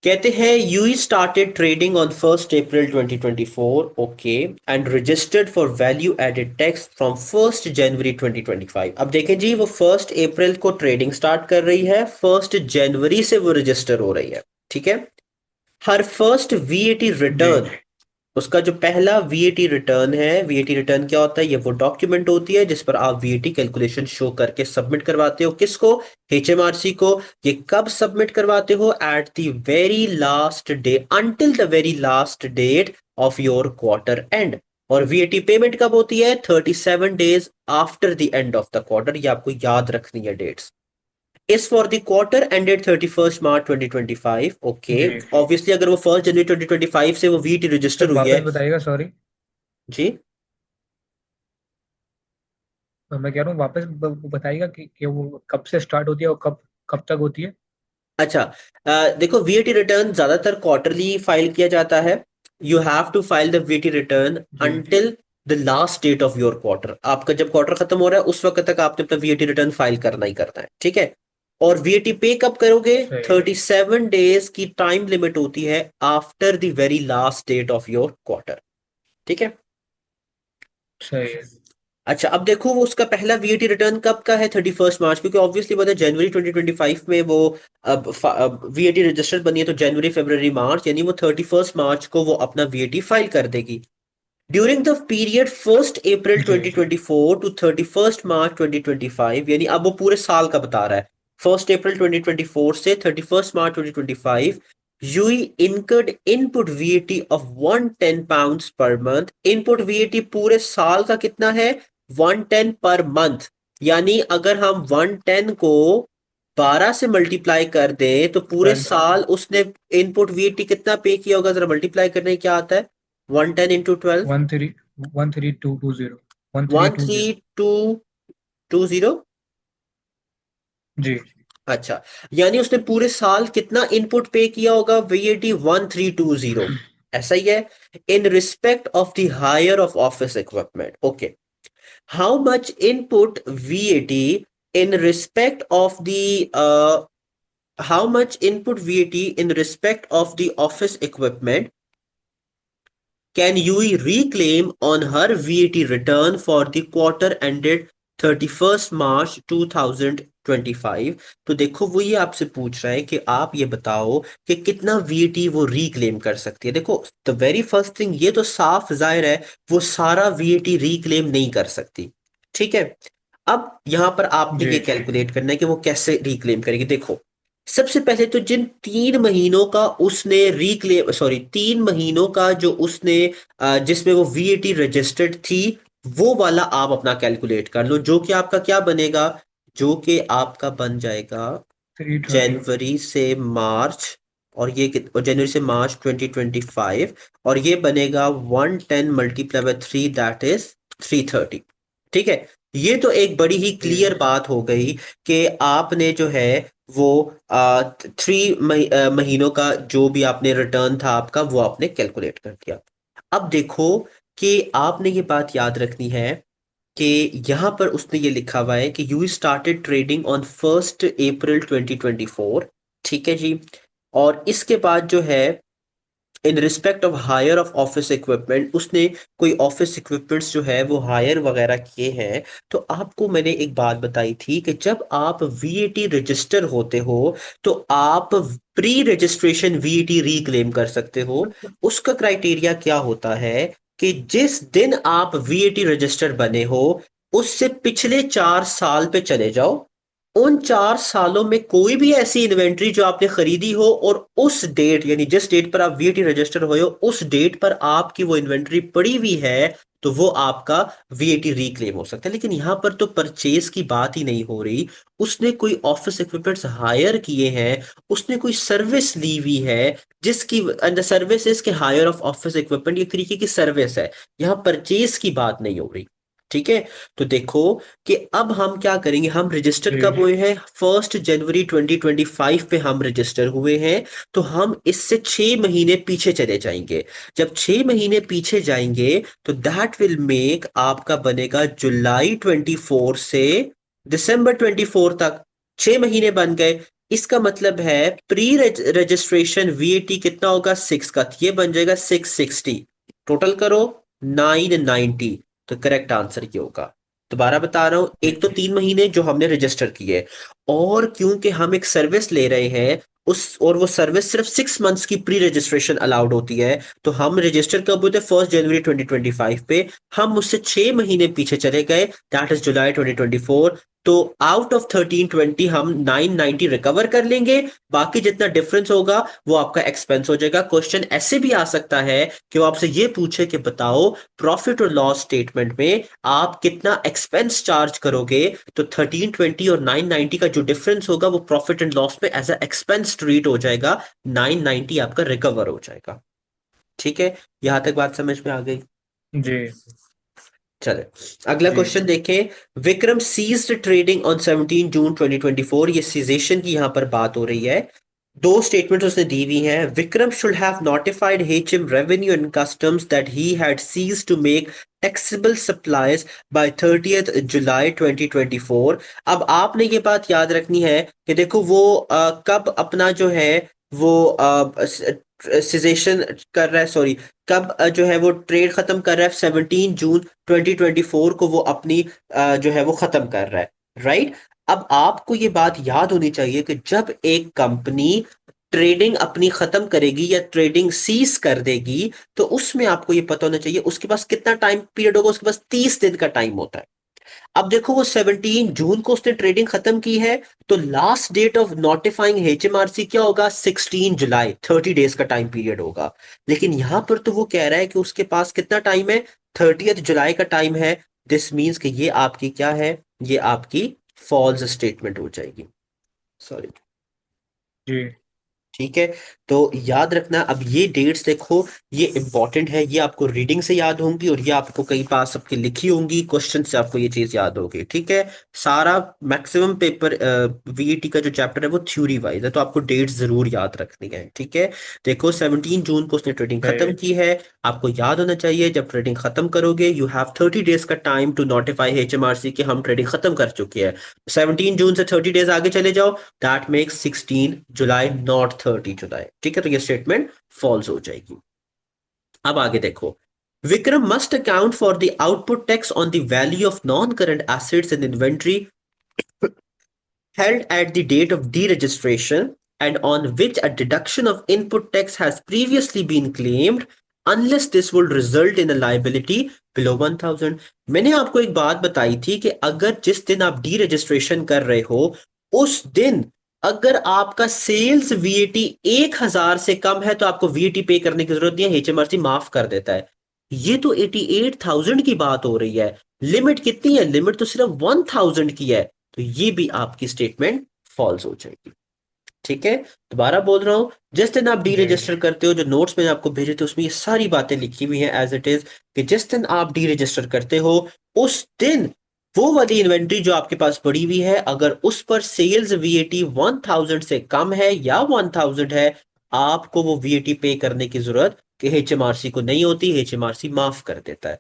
कहते हैं Yui started trading on 1 April 2024, okay, and registered for value added tax from 1 January 2025। अब देखें जी, वो 1 अप्रैल को ट्रेडिंग स्टार्ट कर रही है, 1 जनवरी से वो रजिस्टर हो रही है। ठीक है? हर फर्स्ट वीएटी जी रिटर्न, उसका जो पहला वीएटी रिटर्न है, वीएटी रिटर्न क्या होता है? ये वो डॉक्यूमेंट होती है जिस पर आप वीएटी कैलकुलेशन शो करके सबमिट करवाते हो। किसको? एचएमआरसी को। ये कब सबमिट करवाते हो? At the very last day, until the very last date of your quarter end. और वीएटी पेमेंट कब होती है? 37 days after the end of the quarter. ये आपको याद रखनी है dates. Is for the quarter ended 31 March 2025, okay. जी। ऑब्वियसली अगर वो 1 जनवरी 2025 से वो वीटी सर रजिस्टर हुई वापस है। बताइएगा, सॉरी। जी, मैं कह रहा हूँ वापस बताइएगा कि वो कब से स्टार्ट होती है और कब कब तक होती है। अच्छा, देखो, वीएटी रिटर्न ज्यादातर क्वार्टरली फाइल किया जाता है। You have to file the VAT return जी until the last date of your quarter. आपका जब क्वार्टर खत्म हो रहा है उस वक्त तक आपने अपना वीएटी रिटर्न फाइल करना ही करना है। ठीक है? और वीएटी पे कब करोगे? सही है। 37 days की टाइम लिमिट होती है after the very last date of your quarter. ठीक है? सही है। अच्छा, अब देखो, वो उसका पहला वीएटी रिटर्न कब का है? 31 मार्च, क्योंकि ऑब्वियसली पता है जनवरी 2025 में वो अब वीएटी रजिस्टर्ड बनी है, तो जनवरी फरवरी मार्च, यानी वो 31 मार्च को वो अपना वीएटी फाइल कर देगी। ड्यूरिंग द पीरियड 1 अप्रैल जी 2024 टू 31 मार्च 2025, यानी अब वो पूरे साल का बता रहा है, 1 अप्रैल 2024 से 31 मार्च 2025, Yui incurred input VAT of 110 pounds per month. Input VAT पूरे साल का कितना है? 110 पर मंथ। यानी अगर हम 110 को 12 से मल्टीप्लाई कर दें तो पूरे 12। साल उसने इनपुट वीएटी कितना पे किया होगा? जरा मल्टीप्लाई करने क्या आता है? 110 into 12, 13220 1320। 13220। जी अच्छा, यानी उसने पूरे साल कितना इनपुट पे किया होगा? वीएटी 1320। ऐसा ही है। In respect of the hire of office equipment, okay. How much input VAT in respect of the how much input VAT in respect of the office equipment can UE reclaim on her VAT return for the quarter ended 31st March 2025? तो देखो, वो ये आपसे पूछ रहा है कि आप ये बताओ कि कितना वीएटी वो रिक्लेम कर सकती है। देखो, द वेरी फर्स्ट थिंग, ये तो साफ जाहिर है वो सारा वीएटी रिक्लेम नहीं कर सकती। ठीक है? अब यहां पर आपने जी ये कैलकुलेट करना है कि वो कैसे रिक्लेम करेगी। देखो, सबसे पहले तो जिन 3 महीनों का उसने रिक्लेम, सॉरी, 3 महीनों का जो उसने जिसमें वो वीएटी रजिस्टर्ड थी, वो वाला आप अपना कैलकुलेट कर लो, जो कि आपका क्या बनेगा? जो कि आपका बन जाएगा 330। जनवरी से मार्च, और जनवरी से मार्च 2025, और ये बनेगा 110 मल्टीप्लाई बाय 3, दैट इज 330। ठीक है? ये तो एक बड़ी ही जी क्लियर बात हो गई कि आपने जो है वो 3 महीनों का जो भी आपने रिटर्न था आपका वो आपने कैलकुलेट कर दिया। अब देखो कि आपने ये बात याद रखनी है कि यहाँ पर उसने ये लिखा हुआ है कि you started trading on 1 April 2024। ठीक है जी। और इसके बाद जो है in respect of hire of office equipment उसने कोई ऑफिस इक्विपमेंट्स जो है वो हायर वगैरह किए हैं। तो आपको मैंने एक बात बताई थी कि जब आप वीएटी रजिस्टर होते हो तो आप प्री रजिस्ट्रेशन वीएटी रिक्लेम कर सकते हो। उसका क्राइटेरिया क्या होता है कि जिस दिन आप वीएटी रजिस्टर बने हो उससे पिछले 4 साल पे चले जाओ। उन 4 सालों में कोई भी ऐसी इन्वेंट्री जो आपने खरीदी हो और उस डेट यानी जिस डेट पर आप वीएटी रजिस्टर हुए हो उस डेट पर आपकी वो इन्वेंट्री पड़ी हुई है तो वो आपका वीएटी रिक्लेम हो सकता है। लेकिन यहां पर तो परचेज की बात ही नहीं हो रही। उसने कोई ऑफिस इक्विपमेंट्स हायर किए हैं, उसने कोई सर्विस ली हुई है जिसकी अंडर सर्विसेज के हायर ऑफ ऑफिस इक्विपमेंट ये तरीके की सर्विस है। यहां परचेज की बात नहीं हो रही। ठीक है। तो देखो कि अब हम क्या करेंगे, हम रजिस्टर जी कब हुए हैं, 1 जनवरी 2025 पे हम रजिस्टर हुए हैं। तो हम इससे 6 महीने पीछे चले जाएंगे। जब 6 महीने पीछे जाएंगे तो दैट विल मेक आपका बनेगा जुलाई 24 से दिसंबर 24 तक। 6 महीने बन गए। इसका मतलब है प्री रजिस्ट्रेशन वीएटी कितना होगा 6 का, तो ये बन जाएगा 660। टोटल करो 990। तो करेक्ट आंसर ये होगा। दोबारा बता रहा हूं, एक तो 3 महीने जो हमने रजिस्टर किए और क्योंकि हम एक सर्विस ले रहे हैं उस और वो सर्विस सिर्फ 6 मंथ्स की प्री रजिस्ट्रेशन अलाउड होती है। तो हम रजिस्टर कब हुए थे 1 जनवरी 2025 पे। हम उससे 6 महीने पीछे चले गए, दैट इज जुलाई 2024। तो आउट ऑफ 1320 हम 990 रिकवर कर लेंगे। बाकी जितना डिफरेंस होगा वो आपका एक्सपेंस हो जाएगा। क्वेश्चन ऐसे भी आ सकता है कि वो आपसे ये पूछे कि बताओ प्रॉफिट और लॉस स्टेटमेंट में आप कितना एक्सपेंस चार्ज करोगे। तो 1320 और 990 का जो डिफरेंस होगा वो प्रॉफिट एंड लॉस पे एज अ एक्सपेंस ट्रीट हो जाएगा। 990 आपका रिकवर हो जाएगा। ठीक है। यहां तक बात समझ में आ गई। जी चले अगला जी क्वेश्चन देखें। विक्रम सीज्ड ट्रेडिंग ऑन 17 जून 2024। ये सीजेशन की यहां पर बात हो रही है। दो स्टेटमेंट्स उसने दी हुई हैं। Vikram should have notified HM Revenue and Customs that he had ceased to make taxable supplies by 30th July 2024। अब आपने ये बात याद रखनी है कि देखो वो कब अपना जो है वो सिजेशन कर रहा है, सॉरी, कब जो है वो ट्रेड खत्म कर रहा है 17 जून 2024 को वो अपनी जो है वो खत्म कर रहा है। राइट। अब आपको ये बात याद होनी चाहिए कि जब एक कंपनी ट्रेडिंग अपनी खत्म करेगी या ट्रेडिंग सीज कर देगी तो उसमें आपको ये पता होना चाहिए उसके पास कितना टाइम पीरियड होगा। उसके पास 30 दिन का टाइम होता है। अब देखो वो 17 जून को उसने ट्रेडिंग खत्म की है तो लास्ट डेट ऑफ नोटिफाइंग एचएमआरसी क्या होगा 16 जुलाई, 30 डेज का टाइम पीरियड होगा। लेकिन यहां पर तो वो कह रहा है कि उसके पास कितना टाइम है, 30th जुलाई का टाइम है। दिस मीन्स कि ये आपकी क्या है, ये आपकी फॉल्स स्टेटमेंट हो जाएगी। सॉरी। जी ठीक है। तो याद रखना अब ये डेट्स देखो, ये इंपॉर्टेंट है, ये आपको रीडिंग से याद होंगी और ये आपको कई पास सबकी लिखी होंगी, क्वेश्चन से आपको ये चीज याद होगी। ठीक है। सारा मैक्सिमम पेपर वीईटी का जो चैप्टर है वो थ्योरी वाइज है तो आपको डेट्स जरूर याद रखनी है। ठीक है। देखो 17 जून को उसने ट्रेडिंग खत्म की है। आपको याद होना चाहिए जब ट्रेडिंग खत्म करोगे यू हैव 30 डेज का टाइम टू नोटिफाई एचएमआरसी कि हम ट्रेडिंग खत्म कर चुके हैं। 17 जून से 30 डेज आगे चले जाओ, दैट मेक्स 16 जुलाई, नॉट 30 जुलाई। ठीक है। तो ये स्टेटमेंट फॉल्स हो जाएगी। अब आगे देखो। Vikram must account for the output tax on the value of non current assets in inventory held at the date of deregistration and on which a deduction of input tax has previously been claimed unless this would result in a liability below 1000। मैंने आपको एक बात बताई थी कि अगर जिस दिन आप डी रजिस्ट्रेशन कर रहे हो उस दिन अगर आपका सेल्स वीएटी 1000 से कम है तो आपको वीएटी पे करने की जरूरत नहीं है, एचएमआरसी माफ कर देता है। ये तो 88,000 की बात हो रही है। लिमिट कितनी है, लिमिट तो सिर्फ 1000 की है। तो ये भी आपकी स्टेटमेंट फॉल्स हो जाएगी। ठीक है। दोबारा बोल रहा हूं, जिस दिन आप डी जी रजिस्टर करते हो, जो नोट्स मैंने आपको भेजे थे उसमें ये सारी बातें लिखी हुई हैं एज इट इज कि जिस दिन आप डी रजिस्टर करते हो उस दिन वो वाली इन्वेंट्री जो आपके पास पड़ी हुई है, अगर उस पर सेल्स वीएटी 1000 से कम है या 1000 है, आपको वो वीएटी पे करने की जरूरत कि एचएमआरसी को नहीं होती, एचएमआरसी माफ कर देता है।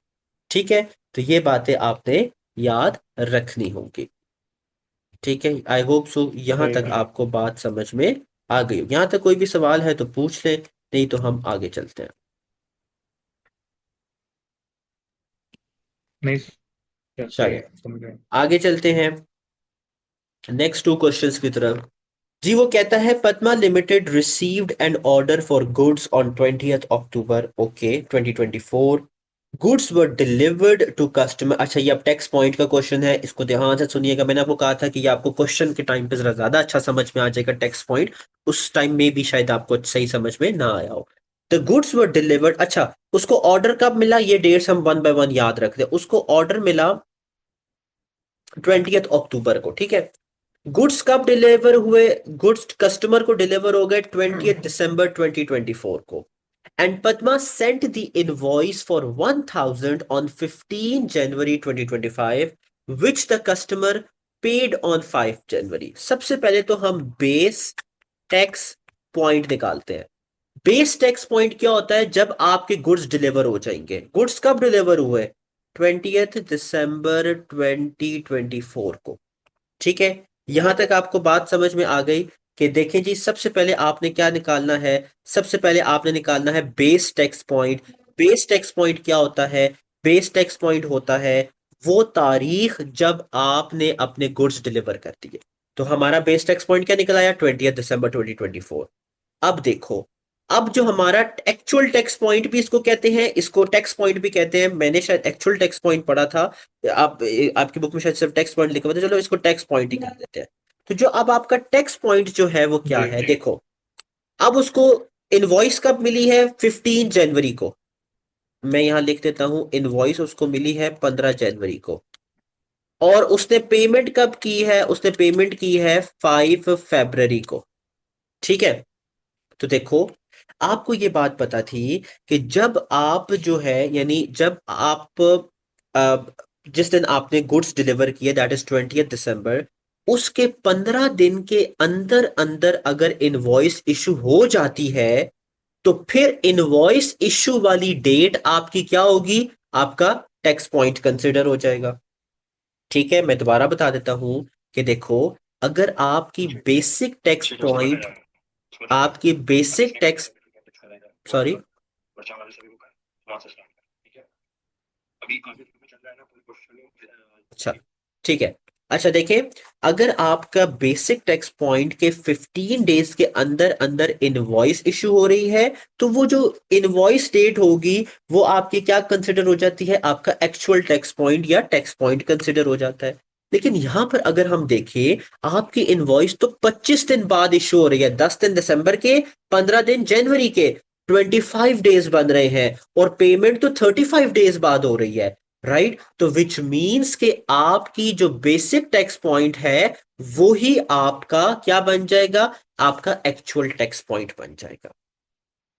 ठीक है, तो ये बातें आपने याद रखनी होंगी। ठीक है, आई होप सो यहां सही तक है। आपको बात समझ में आ गई। यहां तक कोई भी सवाल है तो पूछ लें, नहीं तो हम आगे चलते हैं। नहीं सर, सही चले है, समझ गए। आगे चलते हैं नेक्स्ट टू क्वेश्चंस की तरफ। जी वो कहता है Padma Limited received an order for goods on 20th October, okay 2024। Goods were delivered to customer. अच्छा, ये अब टेक्स्ट पॉइंट का क्वेश्चन है, इसको ध्यान से सुनिएगा। मैंने आपको कहा था कि ये आपको क्वेश्चन के टाइम पे जरा ज्यादा अच्छा समझ में आ जाएगा टेक्स्ट पॉइंट, उस टाइम में भी शायद आपको सही समझ में ना आया हो। द गुड्स वर डिलीवर्ड, अच्छा उसको ऑर्डर कब मिला, ये डेट्स हम वन बाय वन याद रखते हैं। उसको ऑर्डर मिला 20th अक्टूबर को, ठीक है। गुड्स कब डिलीवर हुए, गुड्स कस्टमर को डिलीवर हो गए 20th दिसंबर 2024 को। And Padma sent the invoice for 1000 on 15 January 2025 which the customer paid on 5 January. सबसे पहले तो हम बेस टैक्स पॉइंट निकालते हैं। बेस टैक्स पॉइंट क्या होता है, जब आपके गुड्स डिलीवर हो जाएंगे। गुड्स कब डिलीवर हुए, 20th दिसंबर 2024 को। ठीक है, यहां तक आपको बात समझ में आ गई कि देखें जी, सबसे पहले आपने क्या निकालना है, सबसे पहले आपने निकालना है base tax point. Base tax point क्या होता है, बेस टैक्स पॉइंट होता है वो तारीख जब आपने अपने गुड्स डिलीवर कर दिए। तो हमारा बेस टैक्स पॉइंट क्या निकल आया, 20th दिसंबर 2024। अब देखो, अब जो हमारा एक्चुअल टैक्स पॉइंट भी इसको कहते हैं, इसको टैक्स पॉइंट भी कहते हैं। मैंने शायद एक्चुअल टैक्स पॉइंट पढ़ा था, आप आपकी बुक में शायद सिर्फ टैक्स पॉइंट लिखा हुआ था, चलो इसको टैक्स पॉइंट ही कर देते हैं। तो जो अब आपका टैक्स पॉइंट जो है वो क्या जी है, देखो अब उसको इनवॉइस कब मिली है, 15 जनवरी को। मैं यहां लिख देता हूं, इनवॉइस उसको मिली है 15 जनवरी को। और उसने पेमेंट कब की है, उसने पेमेंट की है 5 फरवरी को। ठीक है, तो देखो आपको ये बात पता थी कि जब आप जो है, यानी जब आप अ, जिस दिन आपने गुड्स डिलीवर किए, दैट इज 20th दिसंबर, उसके 15 दिन के अंदर अंदर अगर इनवॉइस इशू हो जाती है, तो फिर इनवॉइस इशू वाली डेट आपकी क्या होगी, आपका टैक्स पॉइंट कंसिडर हो जाएगा। ठीक है, मैं दोबारा बता देता हूं कि देखो, अगर आपकी बेसिक टैक्स पॉइंट, आपकी बेसिक टैक्स, सॉरी, अच्छा ठीक है। अच्छा देखिए, अगर आपका बेसिक टैक्स पॉइंट के 15 डेज के अंदर अंदर इनवॉइस इशू हो रही है, तो वो जो इनवॉइस डेट होगी वो आपकी क्या कंसिडर हो जाती है, आपका एक्चुअल टैक्स पॉइंट या टैक्स पॉइंट कंसिडर हो जाता है। लेकिन यहां पर अगर हम देखें, आपकी इनवॉइस तो 25 दिन बाद इशू हो रही है, 10 दिन दिसंबर के, 15 दिन जनवरी के, 25 डेज बन रहे हैं, और पेमेंट तो 35 डेज बाद हो रही है, राइट। तो विच मीन्स कि आपकी जो बेसिक टैक्स पॉइंट है वो ही आपका क्या बन जाएगा, आपका एक्चुअल टैक्स पॉइंट बन जाएगा।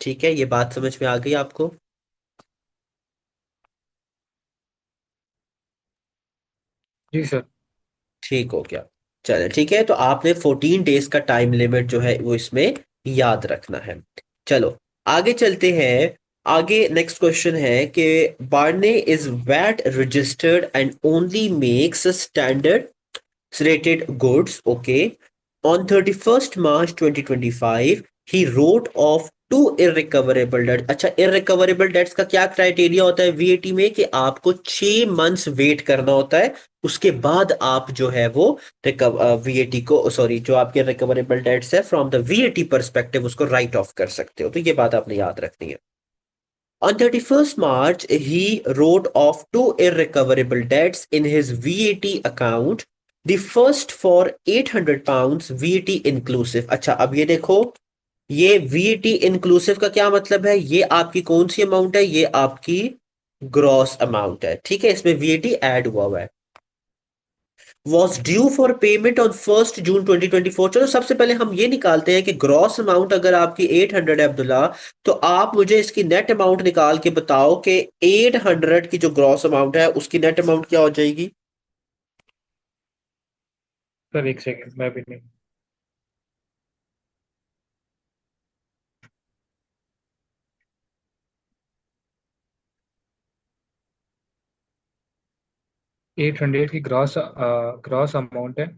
ठीक है, ये बात समझ में आ गई आपको। जी सर। ठीक हो गया, चले ठीक है। तो आपने 14 डेज का टाइम लिमिट जो है वो इसमें याद रखना है। चलो आगे चलते हैं। आगे नेक्स्ट क्वेश्चन है कि Barney is VAT registered and only makes standard rated goods, okay. On 31st March 2025, he wrote off two irrecoverable debts. अच्छा, irrecoverable debts का क्या क्राइटेरिया होता है वीएटी में, कि आपको 6 मंथ्स वेट करना होता है, उसके बाद आप जो है वो वीएटी को, सॉरी, जो आपके रिकवरेबल डेट्स है फ्रॉम द वीएटी परस्पेक्टिव उसको राइट ऑफ कर सकते हो। तो ये बात आपने याद रखनी है। On 31st March, he wrote off two irrecoverable debts in his VAT account. The first for £800 VAT inclusive. अच्छा, अब ये देखो, ये VAT inclusive का क्या मतलब है, ये आपकी कौन सी अमाउंट है, ये आपकी ग्रॉस अमाउंट है। ठीक है, इसमें VAT ऐड हुआ है। Was due for payment on 1 जून 2024। चलो सबसे पहले हम ये निकालते हैं कि ग्रॉस अमाउंट अगर आपकी 800 है अब्दुल्ला, तो आप मुझे इसकी नेट अमाउंट निकाल के बताओ कि 800 की जो ग्रॉस अमाउंट है उसकी नेट अमाउंट क्या हो जाएगी। सर एक सेकंड, मैं भी नहीं। एट हंड्रेड की ग्रॉस ग्रॉस अमाउंट है। उसकी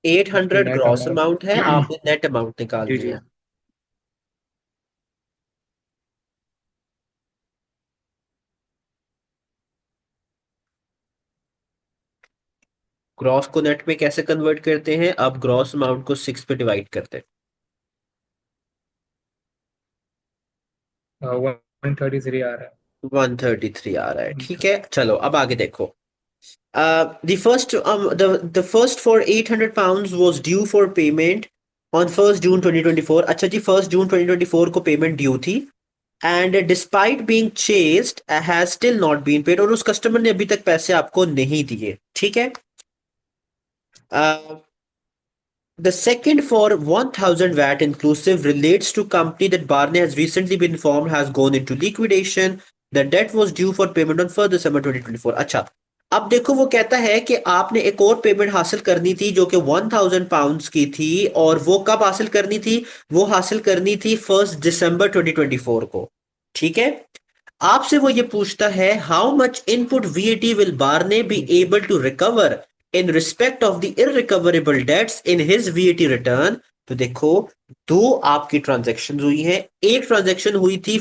800 नेट ग्रॉस अमाउंट अमाउंट है, आपने नेट अमाउंट जी निकालनी जी। है। ग्रॉस को नेट में कैसे कन्वर्ट करते हैं? आप ग्रॉस अमाउंट को 6 पे डिवाइड करते हैं। 133 आ रहा है। 133 आ रहा है, ठीक 130 है। चलो अब आगे देखो। The first for 800 pounds was due for payment on 1st June 2024। अच्छा जी, 1st June 2024 को पेमेंट ड्यू थी, and despite being chased has still not been paid, और उस कस्टमर ने अभी तक पैसे आपको नहीं दिए, ठीक है। The second for 1000 VAT inclusive relates to company that Barney has recently been informed has gone into liquidation. The debt was due for payment on 1st December 2024। अच्छा, अब देखो वो कहता है कि आपने एक और पेमेंट हासिल करनी थी जो कि 1000 पाउंड्स की थी, और वो कब हासिल करनी थी? वो हासिल करनी थी 1st December 2024 को, ठीक है। आपसे वो ये पूछता है, how much input VAT will Barney be able to recover in respect of the irrecoverable debts in his VAT return. तो देखो, दो आपकी ट्रांजैक्शन हुई है। एक ट्रांजैक्शन हुई थी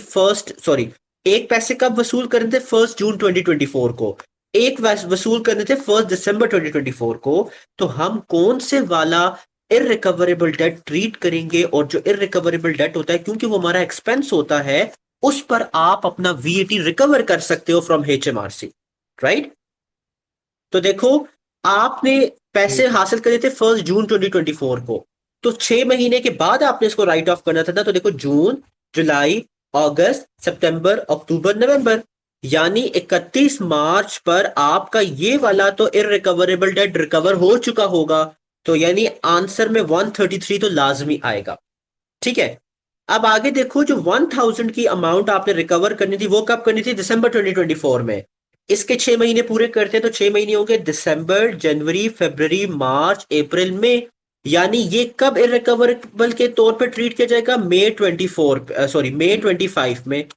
एक पैसे कब वसूल करने थे? 1st June 2024 को। एक वसूल करने थे 1st December 2024 को। तो हम कौन से वाला इररिकवरेबल डेट ट्रीट करेंगे? और जो इररिकवरेबल डेट होता है, क्योंकि वो हमारा एक्सपेंस होता है, उस पर आप अपना वीएटी रिकवर कर सकते हो फ्रॉम एचएमआरसी, राइट। तो देखो, आपने जी पैसे हासिल करे थे 1st June 2024 को, तो 6 महीने के बाद आपने इसको राइट ऑफ करना था ना। तो देखो, जून, जुलाई, अगस्त, सितंबर, अक्टूबर, नवंबर, यानी 31 मार्च पर आपका ये वाला तो इररिकवरेबल डेट रिकवर हो चुका होगा। तो यानी आंसर में 133 तो लाजमी आएगा, ठीक है। अब आगे देखो, जो 1000 की अमाउंट आपने रिकवर करनी थी, वो कब करनी थी? दिसंबर 2024 में। इसके 6 महीने पूरे करते हैं तो 6 महीने होंगे, दिसंबर, जनवरी, फरवरी, मार्च, अप्रैल, मई। यानी ये कब इररिकवरेबल के तौर पे ट्रीट किया जाएगा? मई 25 में।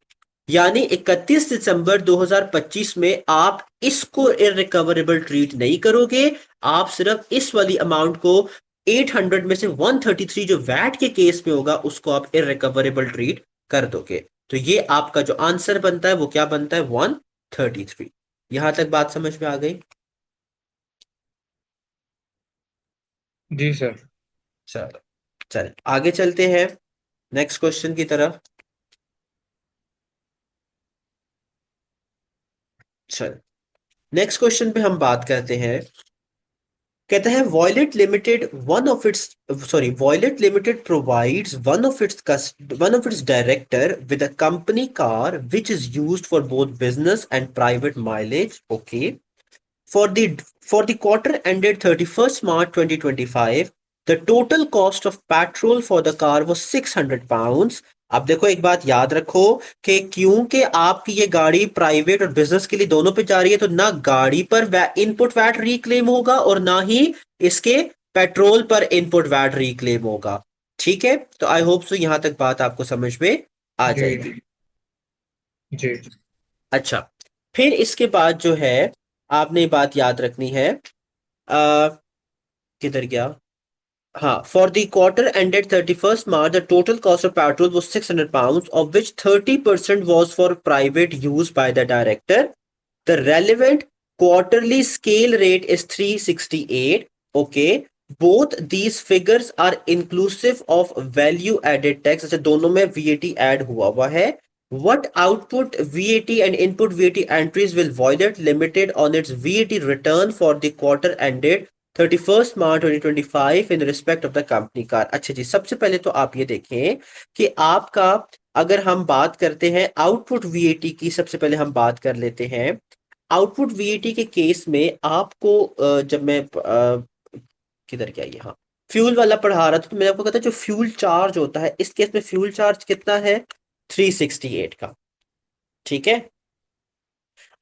यानी 31 दिसंबर 2025 में आप इसको इररिकवरेबल ट्रीट नहीं करोगे। आप सिर्फ इस वाली अमाउंट को, 800 में से 133 जो वैट के केस में होगा, उसको आप इररिकवरेबल ट्रीट कर दोगे। तो ये आपका जो आंसर बनता है वो क्या बनता है? 133। यहां तक बात समझ में आ गई? जी सर। चलो, चल आगे चलते हैं नेक्स्ट क्वेश्चन की तरफ। चल, नेक्स्ट क्वेश्चन पे हम बात करते हैं। कहता है, Violet Limited provides one of its director with a company car which is used for both business and private mileage. Okay. For the quarter ended 31st March 2025, the total cost of petrol for the car was 600 pounds। अब देखो, एक बात याद रखो कि क्योंकि आपकी ये गाड़ी प्राइवेट और बिजनेस के लिए दोनों पे जा रही है, तो ना गाड़ी पर इनपुट वैट रिक्लेम होगा और ना ही इसके पेट्रोल पर इनपुट वैट रिक्लेम होगा, ठीक है। तो आई होप सो यहां तक बात आपको समझ में आ जी जाएगी। जी। अच्छा, फिर इसके बाद जो है, आपने बात याद रखनी है। आ, किधर गया? हाँ, for the quarter ended 31st March, the total cost of petrol was 600 pounds, of which 30% was for private use by the director. The relevant quarterly scale rate is 368. Okay. Both these figures are inclusive of value added tax। अच्छा, दोनों में VAT add हुआ है। What output VAT and input VAT entries will Violet Limited on its VAT return for the quarter ended 31st March 2025 in respect of the company car? अच्छा जी, सबसे पहले तो आप ये देखें कि आपका, अगर हम बात करते हैं आउटपुट वीएटी की, सबसे पहले हम बात कर लेते हैं। आउटपुट वीएटी के केस में आपको, जब मैं किधर क्या, ये हाँ, फ्यूल वाला पढ़ा रहा था, तो मैंने आपको कहता, जो फ्यूल चार्ज होता है इस केस में, फ्यूल चार्ज कितना है? 368 का, ठीक है।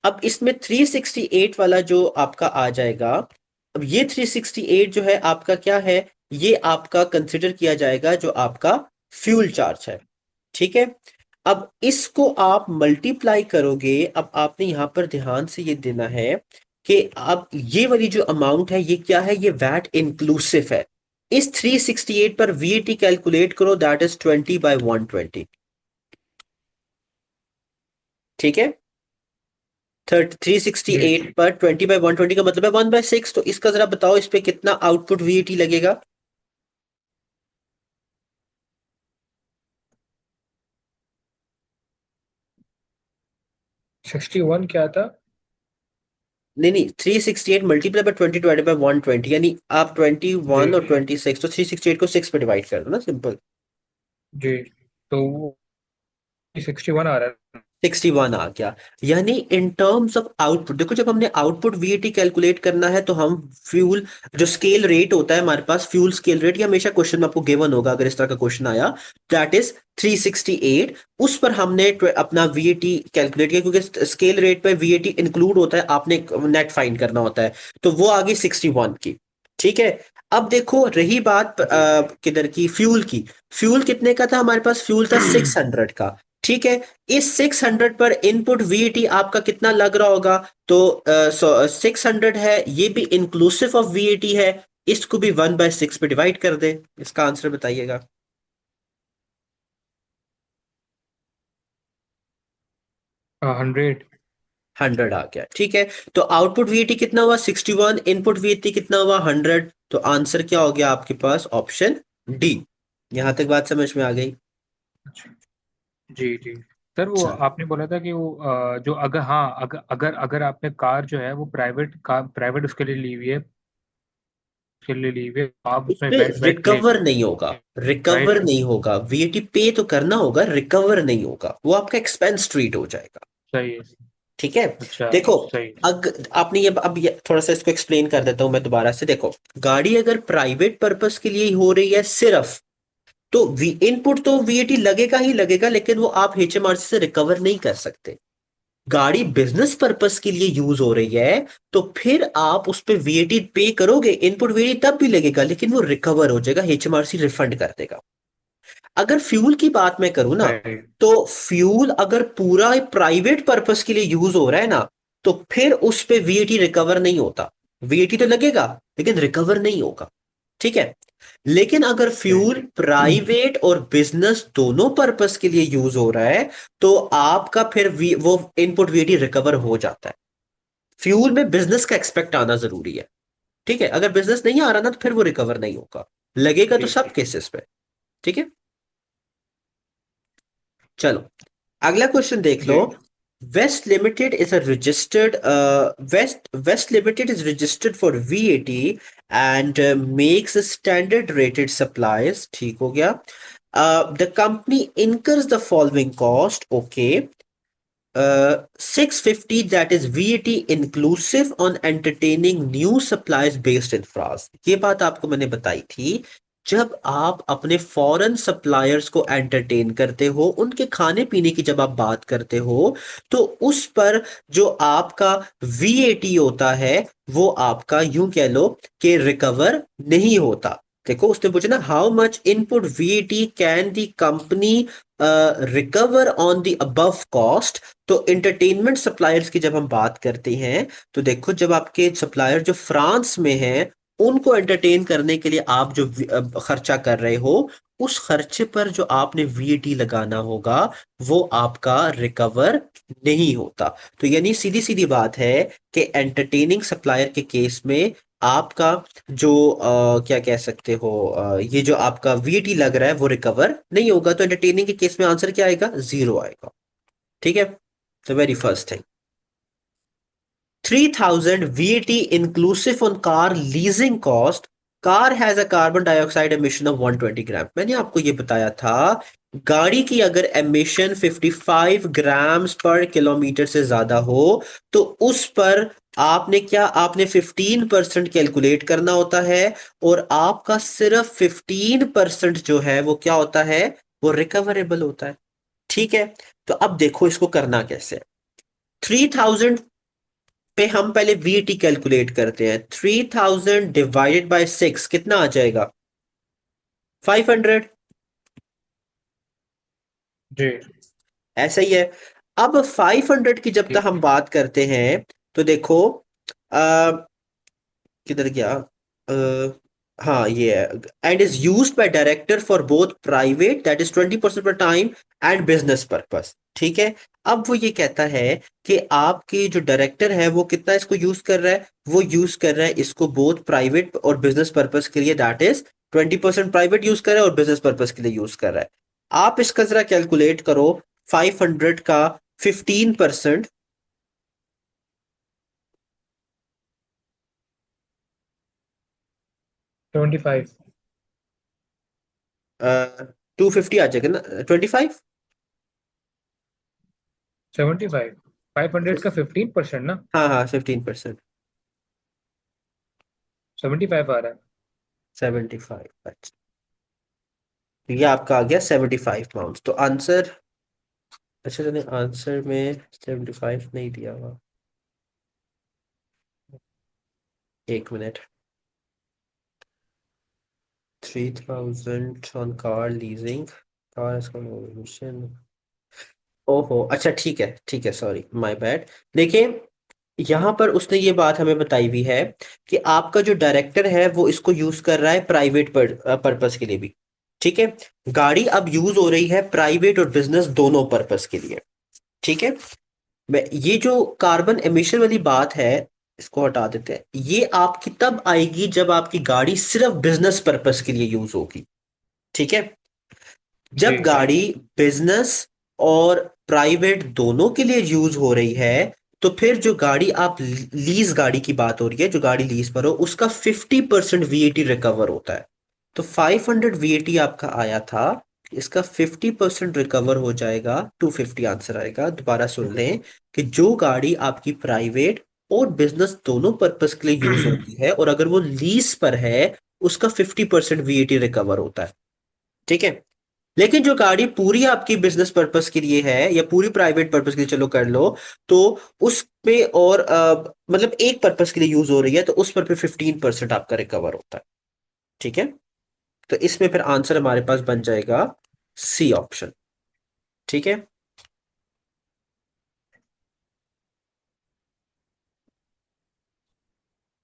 अब इसमें 368 वाला जो आपका आ जाएगा, अब ये 368 जो है आपका क्या है, ये आपका कंसिडर किया जाएगा जो आपका फ्यूल चार्ज है। ठीक है, अब इसको आप मल्टीप्लाई करोगे। अब आपने यहां पर ध्यान से ये देना है कि अब ये वाली जो अमाउंट है ये क्या है, ये वैट इंक्लूसिव है। इस 368 पर वीएटी कैलकुलेट करो, दैट इज 20/120। ठीक है, 368 पर 20/120 का मतलब है 1/6। तो इसका जरा बताओ इस पे कितना आउटपुट वीएटी लगेगा। 61 क्या था? नहीं नहीं, 368 मल्टीप्लाई बाय 20 डिवाइडेड बाय 120, यानी आप 21 और 26, तो 368 को 6 पे डिवाइड कर दो ना, सिंपल। जी, तो वो 61 आ रहा है। 61 आ गया। यानी इन टर्म्स ऑफ आउटपुट, देखो जब हमने आउटपुट वीएटी कैलकुलेट करना है तो हम फ्यूल जो स्केल रेट होता है हमारे पास, फ्यूल स्केल रेट, ये हमेशा क्वेश्चन में आपको गिवन होगा अगर इस तरह का क्वेश्चन आया, दैट इज 368। उस पर हमने अपना वीएटी कैलकुलेट किया, क्योंकि स्केल रेट पे वीएटी इंक्लूड होता है, आपने नेट फाइंड करना होता है, तो वो आ गई 61 की। ठीक है, अब देखो रही बात किधर की, फ्यूल की। फ्यूल कितने का था हमारे पास, फ्यूल था 600 का। ठीक है, इस 600 पर इनपुट वीएटी आपका कितना लग रहा होगा, तो 600 है, ये भी इंक्लूसिव ऑफ वीएटी है, इसको भी 1/6 पे डिवाइड कर दे। इसका आंसर बताइएगा। 100। 100 आ गया। ठीक है, तो आउटपुट वीएटी कितना हुआ 61, इनपुट वीएटी कितना हुआ 100, तो आंसर क्या हो गया आपके पास, ऑप्शन डी। यहां तक बात समझ में आ गई। अच्छा, जी जी। सर वो चल, आपने बोला था कि वो जो अगर हाँ अगर अगर अगर आपने कार जो है वो प्राइवेट उसके लिए ली हुई है, उसके लिए ली हुई है, तो आप उस उसमें पे वेट वेट रिकवर नहीं होगा, क्लेम, रिकवर राइट? नहीं होगा, वीएटी पे तो करना होगा, रिकवर नहीं होगा, वो आपका एक्सपेंस ट्रीट हो जाएगा। सही है। ठीक है, अच्छा, देखो, सही। आपने ये अब ये थोड़ा सा इसको एक्सप्लेन कर देता हूं मैं दोबारा से। देखो, गाड़ी अगर प्राइवेट पर्पस के लिए हो रही है सिर्फ, तो इनपुट तो वीएटी लगेगा ही लगेगा, लेकिन वो आप एचएमआरसी से रिकवर नहीं कर सकते। गाड़ी बिजनेस पर्पस के लिए यूज हो रही है, तो फिर आप उस पर वीएटी पे करोगे, इनपुट वीएटी तब भी लगेगा, लेकिन वो रिकवर हो जाएगा, एचएमआरसी रिफंड कर देगा। अगर फ्यूल की बात मैं करूं ना, सही। तो फ्यूल अगर पूरा प्राइवेट पर्पस के लिए यूज हो रहा है ना, तो फिर उस पे वीएटी रिकवर नहीं होता। वीएटी तो लगेगा लेकिन रिकवर नहीं होगा। ठीक है, लेकिन अगर फ्यूल सही। प्राइवेट और बिजनेस दोनों पर्पस के लिए यूज हो रहा है, तो आपका फिर वो इनपुट वीएटी रिकवर हो जाता है। फ्यूल में बिजनेस का एक्सपेक्ट आना जरूरी है। ठीक है, अगर बिजनेस नहीं आ रहा ना, तो फिर वो रिकवर नहीं होगा, लगेगा तो जी सब केसेस पे। ठीक है, चलो अगला क्वेश्चन देख लो। जी। West limited is a registered, West limited is registered for VAT and makes standard rated supplies. ठीक हो गया। The company incurs the following cost, okay, 650, that is VAT inclusive on entertaining new supplies based in France। ये बात आपको मैंने बताई थी, जब आप अपने फॉरेन सप्लायर्स को एंटरटेन करते हो, उनके खाने पीने की जब आप बात करते हो, तो उस पर जो आपका वीएटी होता है, वो आपका यूं कह लो कि रिकवर नहीं होता। देखो उसने पूछा ना, how much input VAT can the company recover on the above cost. तो एंटरटेनमेंट सप्लायर्स की जब हम बात करते हैं, तो देखो जब आपके सप्लायर जो फ्रांस में हैं, उनको एंटरटेन करने के लिए आप जो खर्चा कर रहे हो, उस खर्चे पर जो आपने वीएटी लगाना होगा, वो आपका रिकवर नहीं होता। तो यानी सीधी सीधी बात है कि एंटरटेनिंग सप्लायर के केस में आपका जो क्या कह सकते हो, ये जो आपका वीएटी लग रहा है वो रिकवर नहीं होगा। तो एंटरटेनिंग के केस में आंसर क्या आएगा, 0 आएगा। ठीक है, the very first thing, 3000 VAT inclusive on car leasing cost, car has a carbon dioxide emission of 120 ग्राम। मैंने आपको ये बताया था, गाड़ी की अगर एमिशन 55 ग्राम्स पर किलोमीटर से ज्यादा हो, तो उस पर आपने क्या, आपने 15% कैलकुलेट करना होता है, और आपका सिर्फ 15% जो है वो क्या होता है, वो रिकवरेबल होता है। ठीक है, तो अब देखो इसको करना कैसे। 3000 पे हम पहले वीटी कैलकुलेट करते हैं। 3000 डिवाइडेड बाय 6 कितना आ जाएगा? 500। जी ऐसा ही है। अब 500 की जब तक ठीक हम बात करते हैं तो देखो, आ, किधर गया? हाँ ये है, and is used by director for both private that is 20% पर टाइम एंड बिजनेस पर्पस। ठीक है। अब वो ये कहता है कि आपके जो डायरेक्टर है वो कितना इसको यूज कर रहा है, वो यूज कर रहा है इसको बोथ प्राइवेट और बिजनेस पर्पस के लिए, दैट इज 20% प्राइवेट यूज कर रहा है और बिजनेस पर्पस के लिए यूज कर रहा है। आप इसका जरा कैलकुलेट करो, 500 का 15%। 75 250 आ जाएगा ना? 25। 75 500 का 15% ना, हाँ हाँ 15%। 75 आ रहा है। 75। अच्छा, तो ये आपका आ गया 75 पाउंड। तो आंसर, अच्छा चलिए आंसर में 75 नहीं दिया हुआ, एक minute. 3000 on car leasing, car ओहो अच्छा ठीक है सॉरी माय बैड। देखिए यहाँ पर उसने ये बात हमें बताई हुई है कि आपका जो डायरेक्टर है वो इसको यूज कर रहा है प्राइवेट पर्पस के लिए भी। ठीक है। गाड़ी अब यूज हो रही है प्राइवेट और बिजनेस दोनों पर्पस के लिए। ठीक है। मैं ये जो कार्बन एमिशन वाली बात है इसको हटा देते हैं, ये आपकी तब आएगी जब आपकी गाड़ी सिर्फ बिजनेस पर्पस के लिए यूज होगी। ठीक है। जब जी जी गाड़ी बिजनेस और प्राइवेट दोनों के लिए यूज हो रही है तो फिर जो गाड़ी आप लीज गाड़ी की बात हो रही है, जो गाड़ी लीज पर हो उसका 50% वीएटी रिकवर होता है। तो 500 वीएटी आपका आया था, इसका 50% रिकवर हो जाएगा, 250 आंसर आएगा। दोबारा सुन लें कि जो गाड़ी आपकी प्राइवेट और बिजनेस दोनों पर्पस के लिए यूज होती है और अगर वो लीज पर है उसका 50% वीएटी रिकवर होता है। ठीक है। लेकिन जो गाड़ी पूरी आपकी बिजनेस पर्पस के लिए है या पूरी प्राइवेट पर्पस के लिए चलो कर लो, तो उस पे और मतलब एक पर्पस के लिए यूज हो रही है तो उस पर 15% आपका रिकवर होता है। ठीक है। तो इसमें फिर आंसर हमारे पास बन जाएगा सी ऑप्शन। ठीक है।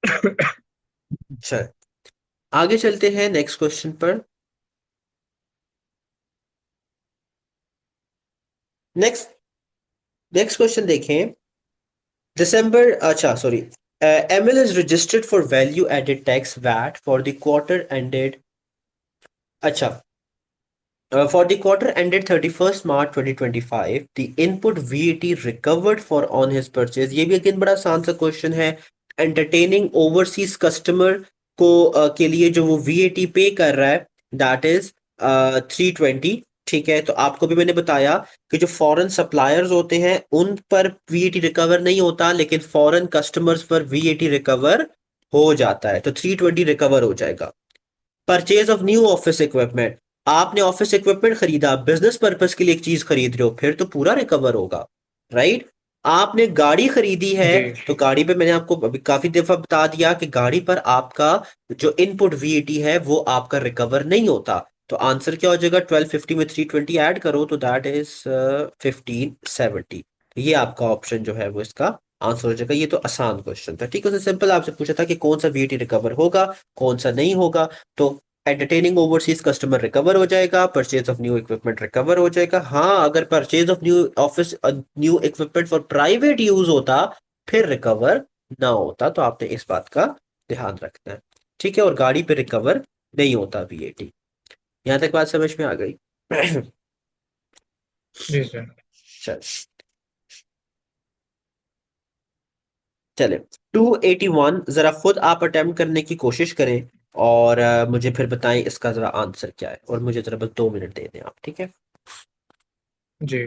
अच्छा, आगे चलते हैं नेक्स्ट क्वेश्चन पर। नेक्स्ट नेक्स्ट क्वेश्चन देखें। दिसंबर, अच्छा sorry, ML is registered for value added tax VAT for the quarter ended. अच्छा, for the quarter ended 31st March 2025, the input VAT recovered for on his purchase, ये भी अगेन बड़ा आसान सा क्वेश्चन है। एंटरटेनिंग ओवरसीज कस्टमर को के लिए जो वो VAT पे कर रहा है दैट इज 320। ठीक है। तो आपको भी मैंने बताया कि जो फॉरेन सप्लायर्स होते हैं उन पर VAT रिकवर नहीं होता, लेकिन फॉरेन कस्टमर्स पर VAT रिकवर हो जाता है, तो 320 रिकवर हो जाएगा। Purchase of new office equipment, आपने ऑफिस इक्विपमेंट खरीदा, बिजनेस पर्पस के लिए एक चीज खरीद रहे हो, फिर तो पूरा रिकवर होगा। राइट। आपने गाड़ी खरीदी है जी तो गाड़ी पे मैंने आपको अभी काफी दफा बता दिया कि गाड़ी पर आपका जो इनपुट वीएटी है वो आपका रिकवर नहीं होता। तो आंसर क्या हो जाएगा? 1250 में 320 ऐड करो तो दैट इज 1570। ये आपका ऑप्शन जो है वो इसका आंसर हो जाएगा। ये तो आसान क्वेश्चन था। ठीक है। उसने सिंपल आपसे पूछा था कि कौन सा वीएटी रिकवर होगा कौन सा नहीं होगा। तो एंटरटेनिंग ओवरसीज कस्टमर रिकवर हो जाएगा, purchase of new equipment recover हो जाएगा। हाँ, अगर purchase of new office new equipment for private use होता फिर रिकवर ना होता, तो आपने इस बात का ध्यान रखना है। ठीक है। और गाड़ी पे रिकवर नहीं होता वीएटी। यहां तक बात समझ में आ गई? जी सर। चल चले, 281 जरा खुद आप अटेम्प्ट करने की कोशिश करें और मुझे फिर बताएं इसका जरा आंसर क्या है, और मुझे जरा बस 2 मिनट दे दें आप। ठीक है। जी